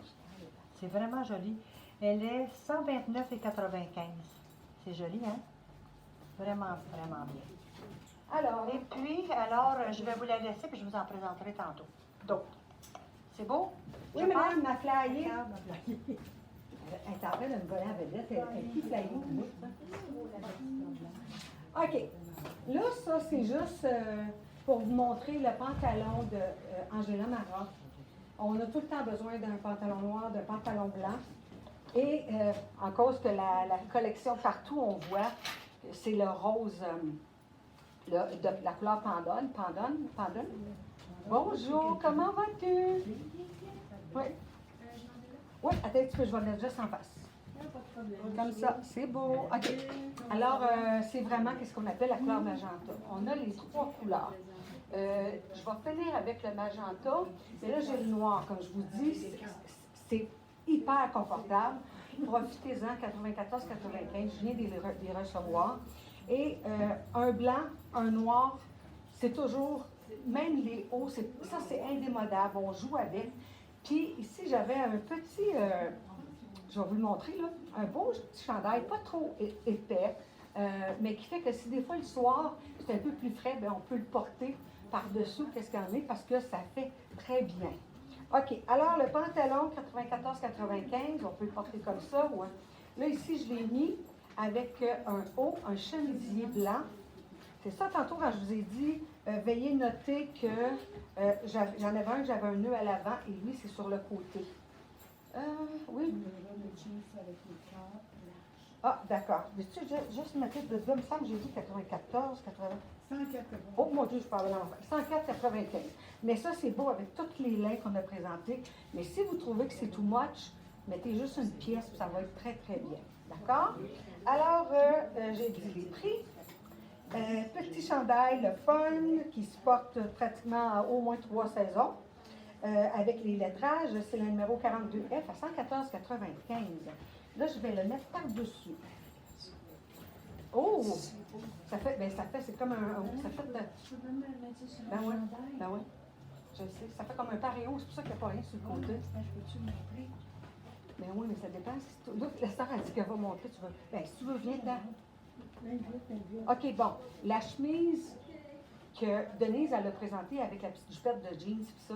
C'est vraiment joli. Elle est 129,95. C'est joli, hein? Vraiment, vraiment bien. Alors, Et puis, alors, je vais vous la laisser, puis je vous en présenterai tantôt. D'autres. C'est beau? oui, Je madame, ma flyée. Regarde, ma blague. Elle est en train de me voler la vedette. Elle qui flyée pour moi, ça? OK. Là, ça, c'est juste pour vous montrer le pantalon de Angela Marotte. On a tout le temps besoin d'un pantalon noir, d'un pantalon blanc. Et en cause que la collection, partout, on voit, c'est le rose de la couleur Pandone. Pandone. Bonjour, comment vas-tu? Oui. Oui, attends un petit peu, je vais le mettre juste en face. Comme ça, c'est beau. OK. Alors, c'est vraiment ce qu'on appelle la couleur magenta. On a les trois couleurs. Je vais finir avec le magenta, mais là, j'ai le noir. Comme je vous dis, c'est hyper confortable. Profitez-en, 94-95, je viens de les recevoir. Et un blanc, un noir, c'est toujours, même les hauts, ça c'est indémodable, on joue avec. Puis ici, j'avais un petit, je vais vous le montrer, là, un beau petit chandail, pas trop épais, mais qui fait que si des fois le soir, c'est un peu plus frais, bien, on peut le porter par-dessous, qu'est-ce qu'il y en a, parce que ça fait très bien. OK, alors le pantalon 94-95, on peut le porter comme ça. Ou là, ici, je l'ai mis avec un haut, un chemisier blanc. C'est ça, tantôt, quand je vous ai dit, veuillez noter que j'en avais un, j'avais un nœud à l'avant, et lui, c'est sur le côté. Oui. Ah, d'accord. Veux-tu juste mettre de il me semble que j'ai dit 94, 80. 180. Oh mon Dieu, je parle dans 104,95. Mais ça, c'est beau avec tous les laits qu'on a présentés. Mais si vous trouvez que c'est too much, mettez juste une pièce, puis ça va être très, très bien. D'accord? Alors, j'ai dit les prix. Petit chandail, le fun, qui se porte pratiquement à au moins 3 saisons. Avec les lettrages, c'est le numéro 42F à 114,95. Là, je vais le mettre par-dessus. Oh! C'est comme ça fait ben oui. Je sais, ça fait comme un paréo, c'est pour ça qu'il n'y a pas rien sur le côté. Ben oui, mais ça dépend. Là, la star a dit qu'elle va monter, tu veux. Ben, si tu veux, viens dedans. OK, bon. La chemise que Denise, elle a présentée avec la petite jupette de jeans, puis ça,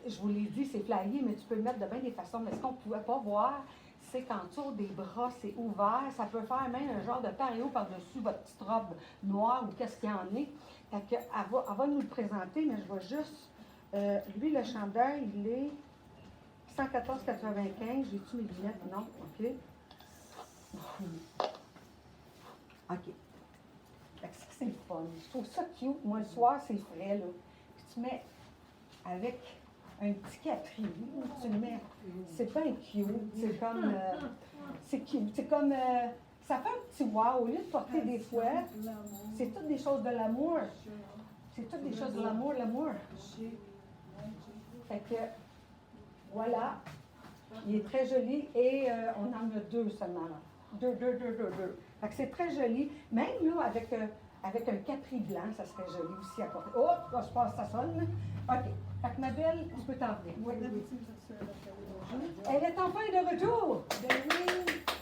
je vous l'ai dit, c'est flyé, mais tu peux le mettre de bien des façons. Mais ce qu'on ne pouvait pas voir, c'est qu'en dessous des bras, c'est ouvert. Ça peut faire même un genre de paréo par-dessus votre petite robe noire ou qu'est-ce qu'il y en est. Fait que, elle va nous le présenter, mais je vais juste... lui, le chandail, il est 114,95. J'ai-tu mes lunettes? Non? OK. OK. Fait que ça, c'est le fun. Je trouve ça cute. Moi, le soir, c'est frais, là. Puis tu mets avec un petit capri. Tu le mets. C'est pas un cute. C'est comme... c'est cute. C'est comme... ça fait un petit wow. Au lieu de porter des fouets, c'est toutes des choses de l'amour. C'est toutes des choses de l'amour. Fait que... Voilà. Il est très joli et on en a deux seulement. Là. Deux. Fait que c'est très joli. Même là, avec un capri blanc, ça serait joli aussi à porter. Oh, là, je pense que ça sonne. OK. Fait que ma belle, tu peux t'en venir. Oui. Elle est enfin de retour.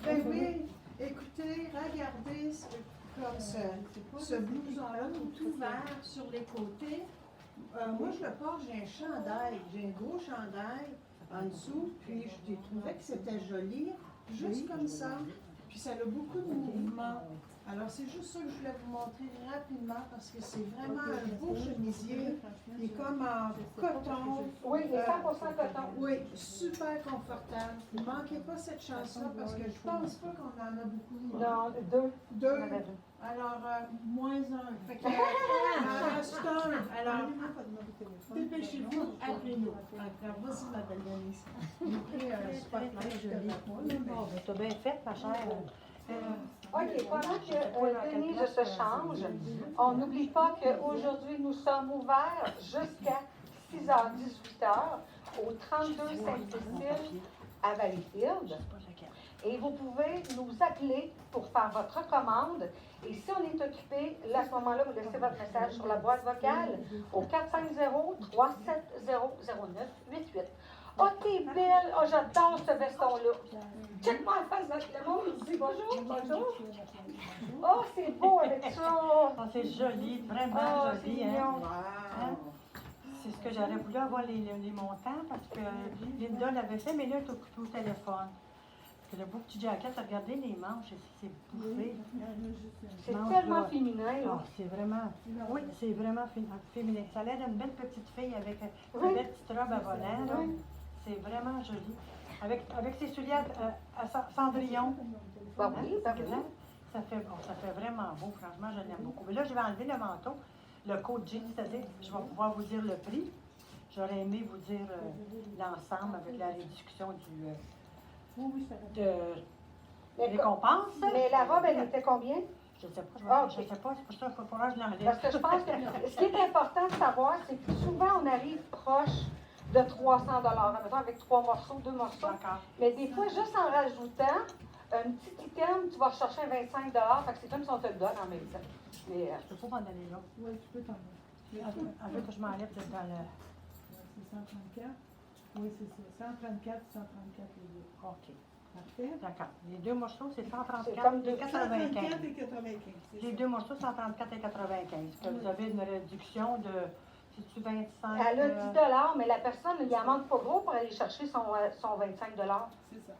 Ben oui. Écoutez, regardez comme ce blouson-là, tout ouvert sur les côtés. Moi, je le porte, j'ai un chandail. J'ai un gros chandail en dessous, puis je trouvais que c'était joli, juste comme ça. Puis ça a beaucoup de mouvement. Alors, c'est juste ça que je voulais vous montrer rapidement parce que c'est vraiment un beau chemisier. Il est comme en coton. Oui, il est 100% coton. Oui, super confortable. Ne manquez pas cette chance-là parce que je pense pas qu'on en a beaucoup. Non, deux. Deux. Alors, moins un. Fait que, en reste un. Alors, dépêchez-vous, appelez-nous. Alors, voici ma belle Denise. J'ai pris un spotlight joli. Bon, ben, t'as bien fait, ma chère. OK, pendant que Denise se change, on n'oublie pas qu'aujourd'hui, nous sommes ouverts jusqu'à 6h, 18h au 32 Sainte-Cécile à Valleyfield. Et vous pouvez nous appeler pour faire votre commande. Et si on est occupé, là, à ce moment-là, vous laissez votre message sur la boîte vocale au 450-370-0988. Oh, t'es belle! Oh, j'adore ce veston-là. Check-moi la face de le monde, il dit bonjour, bonjour. Oh, c'est beau avec ça. Oh, c'est joli, vraiment Oh, joli. c'est Hein? mignon. Hein? C'est ce que j'aurais voulu avoir les montants parce que Linda l'avait fait, mais là, tu as coupé au téléphone. Parce que le beau petit jacket, regardez les manches, c'est bouffé. C'est Manche, tellement là. féminin. Ah, Là. c'est vraiment, oui, c'est vraiment féminin. Ça a l'air d'une belle petite fille avec Oui. une belle petite robe à volant. là. Oui. C'est vraiment joli. Avec ses souliers à Cendrillon. Ben oui, ben oui. Hein? Ça fait vraiment beau, franchement, je l'aime beaucoup. Mais là, je vais enlever le manteau, le coat jeans, c'est-à-dire, je vais pouvoir vous dire le prix. J'aurais aimé vous dire l'ensemble avec la réduction de Mais, récompense. mais la robe, elle était combien? Je ne sais pas, Ah, ok. je sais pas, c'est pour ça qu'il faut que je l'enlève. Parce que je pense que ce qui est important de savoir, c'est que souvent, on arrive proche de 300 admettons, avec 3 morceaux, 2 morceaux. D'accord. Mais des fois, juste en rajoutant un petit item, tu vas rechercher un 25 fait que c'est comme si on te le donne en même temps. Mais, Je ne peux pas m'en aller là. Oui, tu peux t'en aller. Elle veut que je m'enlève dans le... C'est 134. Oui, c'est ça. 134, 134 les deux. OK. Parfait. D'accord. Les deux morceaux, c'est C'est 134 comme et deux- 95. 134 et 95. c'est Les ça. deux morceaux, 134 et 95. Que vous avez une réduction de, c'est-tu 25? elle a 10 mais la personne, il en manque pas gros pour aller chercher son 25 C'est ça.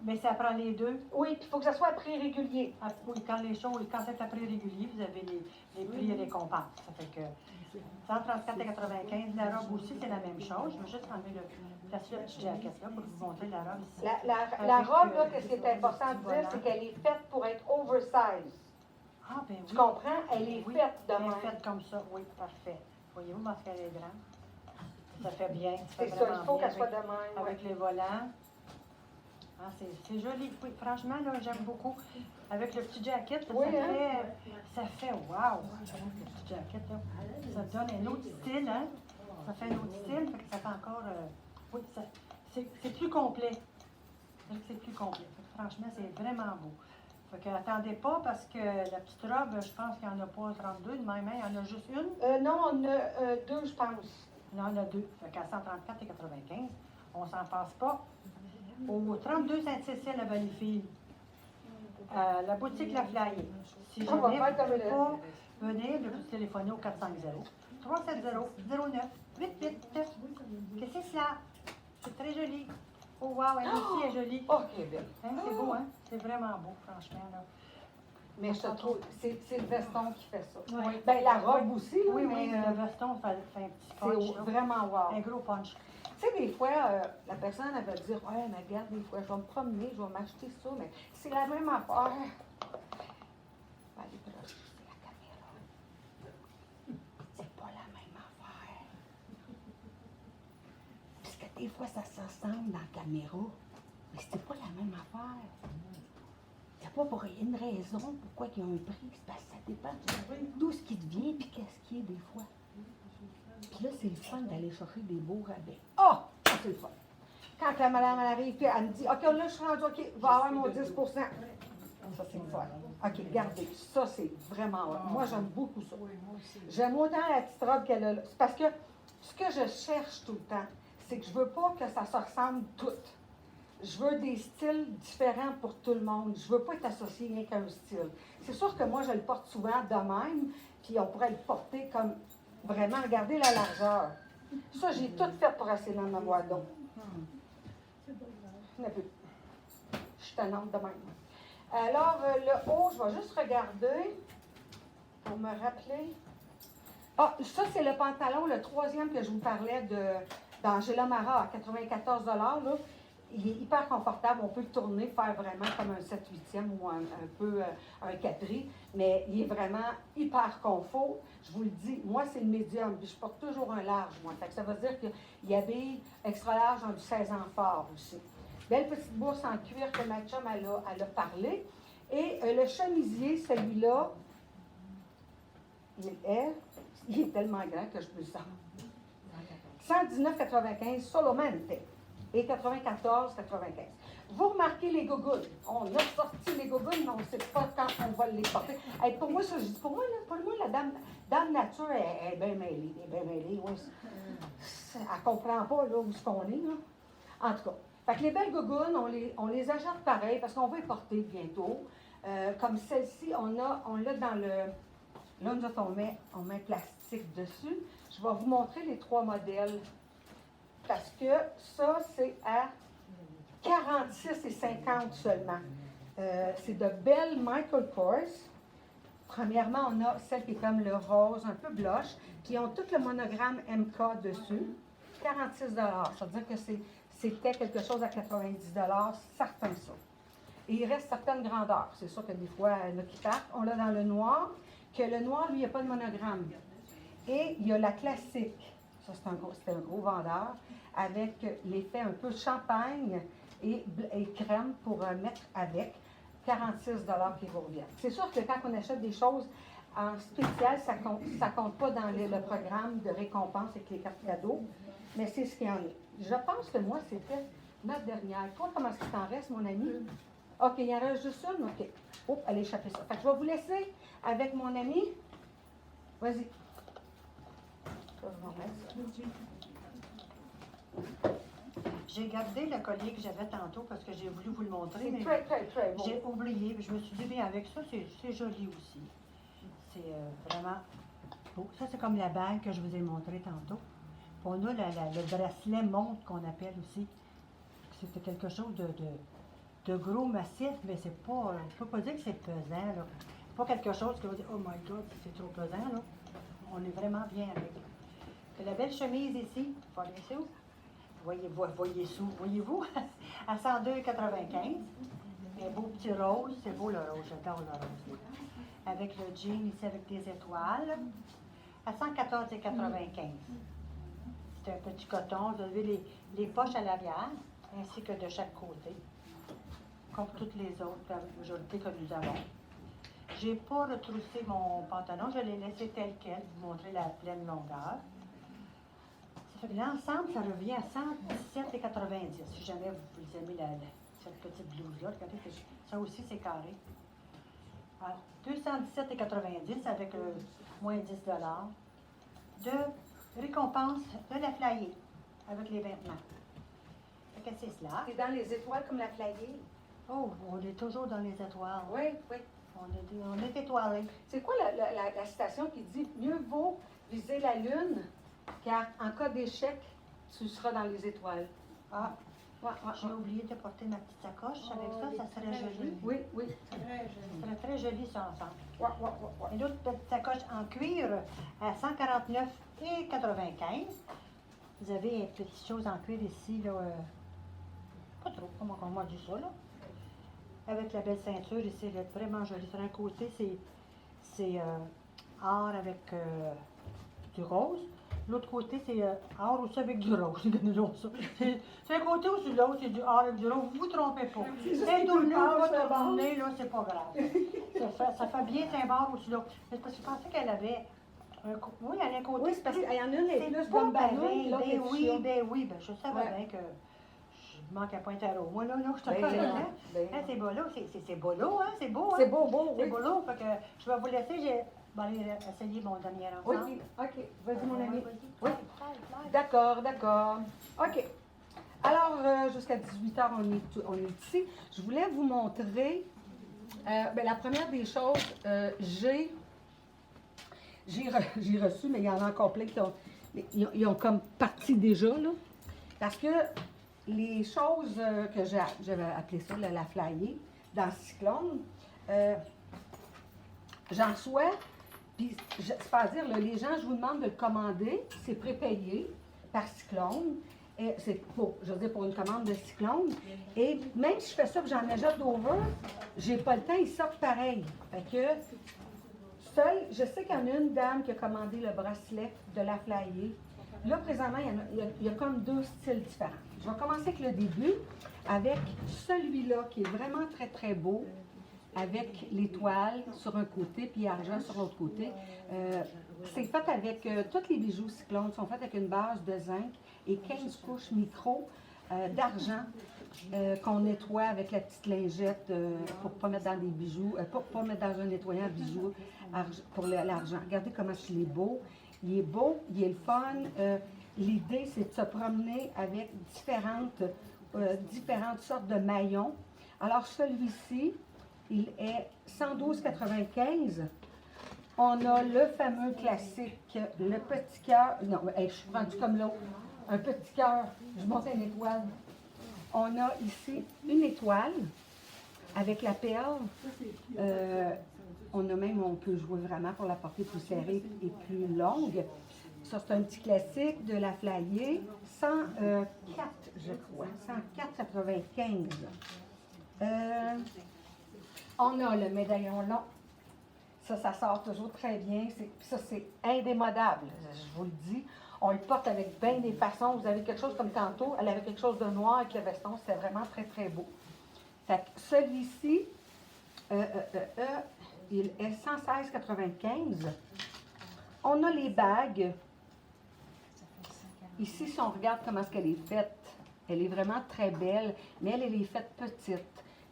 Mais ça prend les deux. Oui, puis il faut que ça soit à prix régulier. Ah, oui, quand c'est à prix régulier, vous avez les prix et récompenses. Ça fait que 134 et 95. La robe aussi, c'est la même chose. Je vais juste enlever la petite jaquette là pour vous montrer la robe ici. La Avec, robe, là, le ce qui est petit important de dire, volant. c'est qu'elle est faite pour être oversize. Ah, ben oui. Tu comprends? Elle est Oui, faite de elle est même. faite comme ça, oui, parfait. Voyez-vous, parce qu'elle est grande. Ça fait bien. C'est fait ça, il vraiment faut bien qu'elle soit de même. avec les volants. Ah, c'est joli. Oui, franchement, là, j'aime beaucoup. Avec le petit jacket, Oui, ça fait wow! Le petit jacket, là. Ça donne un autre style, hein? Ça fait un autre style, fait que ça fait encore... oui, c'est plus complet. C'est plus complet. Fait que franchement, c'est vraiment beau. Fait que attendez pas, parce que la petite robe, je pense qu'il n'y en a pas 32 de même, hein? Il y en a juste une. Non, on a 2, je pense. Il y en a deux. Fait qu'à 134 et 95, on s'en passe pas. Au 32 Sainte-Cécile à Valleyfield, la boutique La Flyer. Si On va jamais faire vous comme ne le- pouvez pas venir, vous téléphonez au 450-370-0988. Qu'est-ce que c'est cela? C'est très joli. Oh wow, elle aussi est jolie. Oh, Québec. Hein, c'est beau, hein? C'est vraiment beau, franchement. Là. Mais je te trouve, c'est le veston qui fait ça. Oui. Ben, la robe aussi, là, Oui, mais oui, le veston fait un petit punch. c'est là. vraiment wow. Un gros punch. Tu sais, des fois, la personne, elle va dire, ouais, mais regarde, des fois, je vais me promener, je vais m'acheter ça, mais c'est la même affaire. Ben, les broches, c'est la caméra. C'est pas la même affaire. Parce que des fois, ça se ressemble dans la caméra, mais c'est pas la même affaire. C'est pas pour une raison pourquoi il y a un prix, c'est parce que ça dépend d'où ce qui devient puis qu'est-ce qu'il y a des fois. Puis là, c'est le fun d'aller chercher des beaux rabais. Ah! Oh, c'est le fun. Quand la madame elle arrive, puis elle me dit, OK, là, je suis rendue, OK, je vais avoir mon 10 Ça, c'est le fun. OK, regardez, ça, c'est vraiment... Moi, j'aime beaucoup ça. J'aime autant la petite robe qu'elle a là. C'est parce que ce que je cherche tout le temps, c'est que je veux pas que ça se ressemble toutes. Je veux des styles différents pour tout le monde. Je veux pas être associée rien qu'à un style. C'est sûr que moi, je le porte souvent de même, puis on pourrait le porter comme... Vraiment, regardez la largeur. Ça, j'ai tout fait pour essayer d'en avoir d'autres. Il n'y en a plus. Je suis tannante de même. Alors, le haut, je vais juste regarder pour me rappeler. Ah, ça, c'est le pantalon, le troisième que je vous parlais d'Angela Mara à 94 là. Il est hyper confortable. On peut le tourner, faire vraiment comme un 7/8e ou un peu un capri, mais il est vraiment hyper confort. Je vous le dis, moi, c'est le médium, puis je porte toujours un large, moi. Fait que ça veut dire qu'il habille extra large dans du 16 ans fort aussi. Belle petite bourse en cuir que ma chum, elle a parlé. Et le chemisier, celui-là, il est tellement grand que je peux le savoir. 119,95 solamente et 94,95. Vous remarquez les gougounes. On a sorti les gougounes, mais on ne sait pas quand on va les porter. Hey, pour moi, ça, je dis, pour moi, la dame nature est bien mêlée. Elle est bien mêlée, oui. Elle ne comprend pas là, où est-ce qu'on est. Là. En tout cas, fait que les belles gougounes, on les achète pareil parce qu'on va les porter bientôt. Comme celle-ci, on l'a dans le... Là, nous autres, on met plastique dessus. Je vais vous montrer les 3 modèles. Parce que ça, c'est à 46,50 seulement. C'est de belle Michael Kors. Premièrement, on a celle qui est comme le rose, un peu blush, qui ont tout le monogramme MK dessus. 46 $. Ça veut dire que c'était quelque chose à 90 $, certain ça. Et il reste certaines grandeurs. C'est sûr que des fois, il y en a qui partent. On l'a dans le noir, que le noir, lui, il n'y a pas de monogramme. Et il y a la classique. Ça, c'était un gros vendeur, avec l'effet un peu champagne et crème pour mettre avec. 46 $ qui vous reviennent. C'est sûr que quand on achète des choses en spécial, ça compte pas dans le programme de récompense avec les cartes cadeaux, mais c'est ce qu'il y en a. Je pense que moi, c'était ma dernière. Toi, comment est-ce qu'il t'en reste, mon ami? OK, il y en reste juste une? OK. Oh, elle a échappé ça. Fait que je vais vous laisser avec mon ami. Vas-y. Je vais vous remettre ça. J'ai gardé le collier que j'avais tantôt parce que j'ai voulu vous le montrer, C'est mais très, très, très beau. j'ai oublié. Je me suis dit, bien, avec ça, c'est joli aussi. C'est vraiment beau. Ça, c'est comme la bague que je vous ai montrée tantôt. Puis on a le bracelet montre qu'on appelle aussi. C'était quelque chose de gros, massif, mais c'est pas, je ne peux pas dire que c'est pesant, là. Pas quelque chose que vous dites, oh my God, c'est trop pesant, là. On est vraiment bien avec. C'est la belle chemise ici, voyez-vous? Voyez-vous, à 102,95. Un beau petit rose, c'est beau le rose, j'adore le rose. Avec le jean ici avec des étoiles, à 114,95. C'est un petit coton, vous avez les poches à l'arrière, ainsi que de chaque côté, comme toutes les autres majorités que nous avons. Je n'ai pas retroussé mon pantalon, je l'ai laissé tel quel, vous montrer la pleine longueur. Ça fait que l'ensemble, ça revient à 117,90. Si jamais vous aimez cette petite blouse-là, regardez que ça aussi c'est carré. Alors, 217,90 avec moins 10 $. De récompense de la Flyer avec les vêtements. Fait que c'est cela. C'est dans les étoiles comme la Flyer. Oh, on est toujours dans les étoiles. Oui, oui. On est étoilés. C'est quoi la citation qui dit « Mieux vaut viser la lune, car en cas d'échec, tu seras dans les étoiles. » Ah, Ouais, j'ai oublié de porter ma petite sacoche. Avec ça serait joli. Oui, oui. Très joli. Ça serait très joli, ça, ensemble. Ouais. Une autre petite sacoche en cuir à 149,95. Vous avez une petite chose en cuir ici, là, pas trop, comment on dit ça, là. Avec la belle ceinture ici, elle est vraiment jolie. Sur un côté, c'est or avec du rose. L'autre côté, c'est or aussi avec du rose. C'est un côté ou sur l'autre, c'est du or avec du rose. Vous vous trompez pas. C'est tourné, votre tourner, là, c'est pas grave. Ça fait bien un bord ou sur l'autre. Mais parce que je pensais qu'elle avait oui, elle a un côté. Oui, c'est parce qu'il y en a une qui est c'est plus pas comme pareil. ballon, l'autre est fuchsia. Ben, je savais bien que je manquais pas un tarot. Moi, là, je te Ben, connais, hein? ben. Hein, c'est beau, là. C'est beau, là, hein? C'est beau, hein? C'est beau, C'est oui. beau, là. Fait que je vais vous laisser. Je vais aller essayer mon dernier Oui, ensemble. OK. Vas-y, mon ami. Vas-y. Oui. D'accord. OK. Alors, jusqu'à 18h, on est ici. Je voulais vous montrer, la première des choses, j'ai reçu, mais il y en a encore plein ils ont comme parti déjà, là. Parce que les choses que j'avais appelé ça la flyer, dans Cyclone, j'en reçois, puis c'est pas à dire, là, les gens, je vous demande de le commander, c'est prépayé par Cyclone. C'est pour une commande de Cyclone. Et même si je fais ça que j'en ajoute d'over, j'ai pas le temps, ils sortent pareil. Fait que, je sais qu'il y en a une dame qui a commandé le bracelet de la flyer. Là, présentement, il y a comme 2 styles différents. Je vais commencer avec le début, avec celui-là qui est vraiment très, très beau, avec l'étoile sur un côté, puis argent sur l'autre côté. C'est fait avec, tous les bijoux Cyclone sont faits avec une base de zinc et 15 couches micro d'argent qu'on nettoie avec la petite lingette pour ne pas mettre dans des bijoux, pour ne pas mettre dans un nettoyant à bijoux pour l'argent. Regardez comment il est beau. Il est beau, il est le fun. L'idée, c'est de se promener avec différentes sortes de maillons. Alors, celui-ci, il est 112,95. On a le fameux classique, le petit cœur. Non, je suis rendue comme l'autre. Un petit cœur, je monte une étoile. On a ici une étoile avec la perle. On peut jouer vraiment pour la porter plus serrée et plus longue. Ça, c'est un petit classique de la flyer. 104, je crois. 104,95. On a le médaillon long. Ça sort toujours très bien. Ça, c'est indémodable, je vous le dis. On le porte avec bien des façons. Vous avez quelque chose comme tantôt, elle avait quelque chose de noir avec le veston. C'était vraiment très, très beau. Fait que celui-ci, il est 116,95. On a les bagues. Ici, si on regarde comment est-ce qu'elle est faite, elle est vraiment très belle, mais elle est faite petite.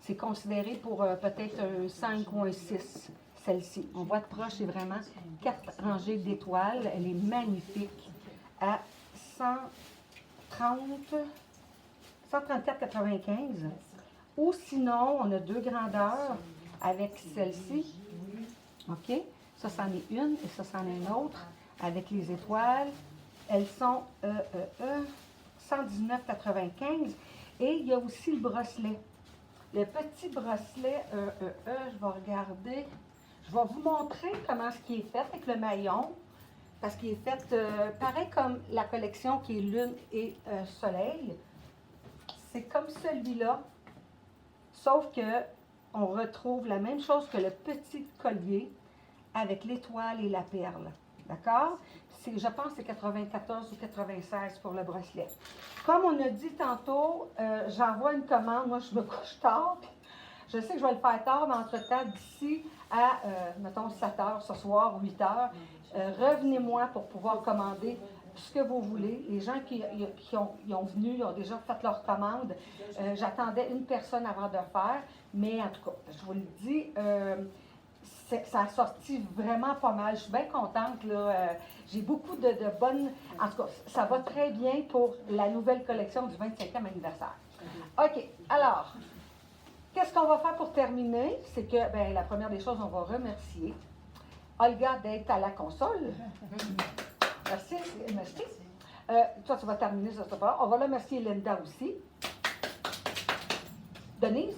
C'est considéré pour peut-être un 5 ou un 6, celle-ci. On voit de proche, c'est vraiment 4 rangées d'étoiles. Elle est magnifique à 134,95. Ou sinon, on a 2 grandeurs avec celle-ci. OK? Ça, c'en est une et ça, c'en est une autre avec les étoiles. Elles sont 119,95. Et il y a aussi le bracelet. Le petit bracelet, je vais regarder. Je vais vous montrer comment ce qui est fait avec le maillon. Parce qu'il est fait pareil comme la collection qui est Lune et Soleil. C'est comme celui-là. Sauf que on retrouve la même chose que le petit collier avec l'étoile et la perle. D'accord? Je pense que c'est 94 ou 96 pour le bracelet. Comme on a dit tantôt, j'envoie une commande. Moi, je me couche tard. Je sais que je vais le faire tard, mais entre-temps, d'ici à, mettons, 7 heures ce soir, 8 heures, revenez-moi pour pouvoir commander ce que vous voulez. Les gens qui ont venu, ils ont déjà fait leur commande. J'attendais une personne avant de le faire, mais en tout cas, je vous le dis, ça a sorti vraiment pas mal. Je suis bien contente, là. J'ai beaucoup de bonnes... En tout cas, ça va très bien pour la nouvelle collection du 25e anniversaire. OK, alors, qu'est-ce qu'on va faire pour terminer? C'est que, la première des choses, on va remercier Olga d'être à la console. Merci, merci. Toi, tu vas terminer, ça sera pas. On va remercier Linda aussi. Denise,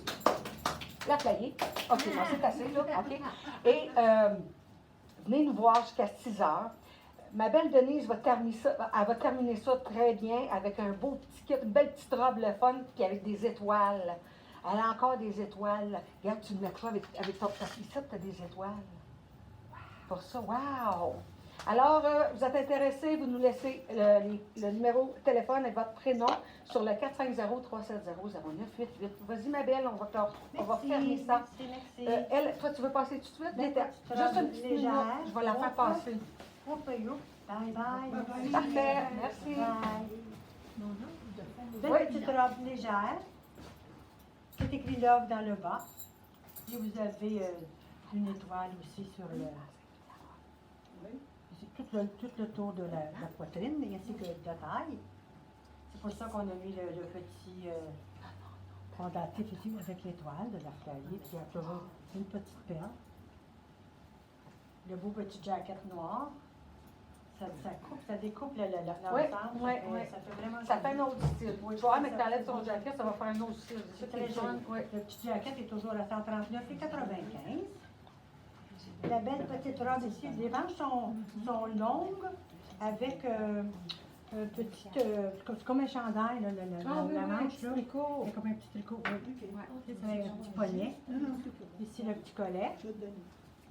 la flyer. OK, bon, c'est assez, là. OK. Et venez nous voir jusqu'à 6 heures. Ma belle Denise va terminer ça, elle va terminer ça très bien avec un beau petit kit, une belle petite robe le fun, puis avec des étoiles. Elle a encore des étoiles. Regarde, tu le mettras avec ton papier, ça, tu as des étoiles. Pour ça, wow! Alors, vous êtes intéressés, vous nous laissez le numéro de téléphone et votre prénom sur le 450-370-0988. Vas-y, ma belle, on va fermer ça. Merci. Toi, tu veux passer tout de suite? Juste Juste une petite minute, je vais la faire passer. Bye bye. Parfait, merci. Bye. Une Oui. petite robe légère. C'est écrit Love dans le bas. Et vous avez une étoile aussi sur le... C'est tout le tour de la poitrine, ainsi que de taille. C'est pour ça qu'on a mis le petit pendentif ici avec l'étoile de la flyer. Puis il y a toujours une petite perle. Le beau petit jacket noir. Ça coupe, ça découpe l'ensemble. Ouais, ouais. Ça fait vraiment Ça fait un autre style. Oui, Tu vois, ça mais fait- tu enlèves ton jacket, ça va faire un autre style. C'est très joli. Ouais. Le petit jacket est toujours à 139,95. La belle petite robe ici, les manches sont longues avec petite, c'est comme un chandail, là, la manche, là. tricot. C'est comme un petit tricot. Oui. C'est un petit poignet. Ici, le petit collet.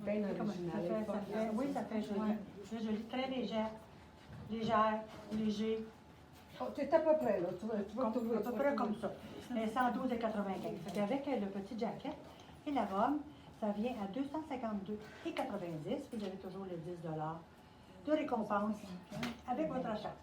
Bien C'est comme- original. oui, ça fait joli. Ouais. C'est joli, très léger, léger, Oh, tu es à peu près, là. Tu vas trouver. à peu près comme ça. 112,95. Fait qu'avec le petit jacket et la robe, ça vient à 252,90. Vous avez toujours les 10 de récompense avec votre achat.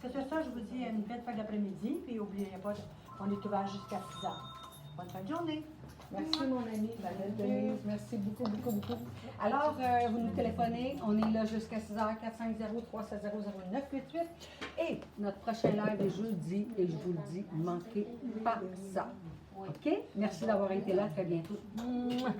C'est ça, je vous dis, une belle fin d'après-midi. Puis n'oubliez pas, on est ouvert jusqu'à 6 heures. Bonne fin de journée. Merci, mon amie, Madeleine Denise. Merci beaucoup, beaucoup, beaucoup. Alors, vous nous téléphonez. On est là jusqu'à 6h, 450-370-0988. Et notre prochain live est jeudi. Et je vous le dis, manquez pas ça. OK? Merci d'avoir été là. À très bientôt. Mouah.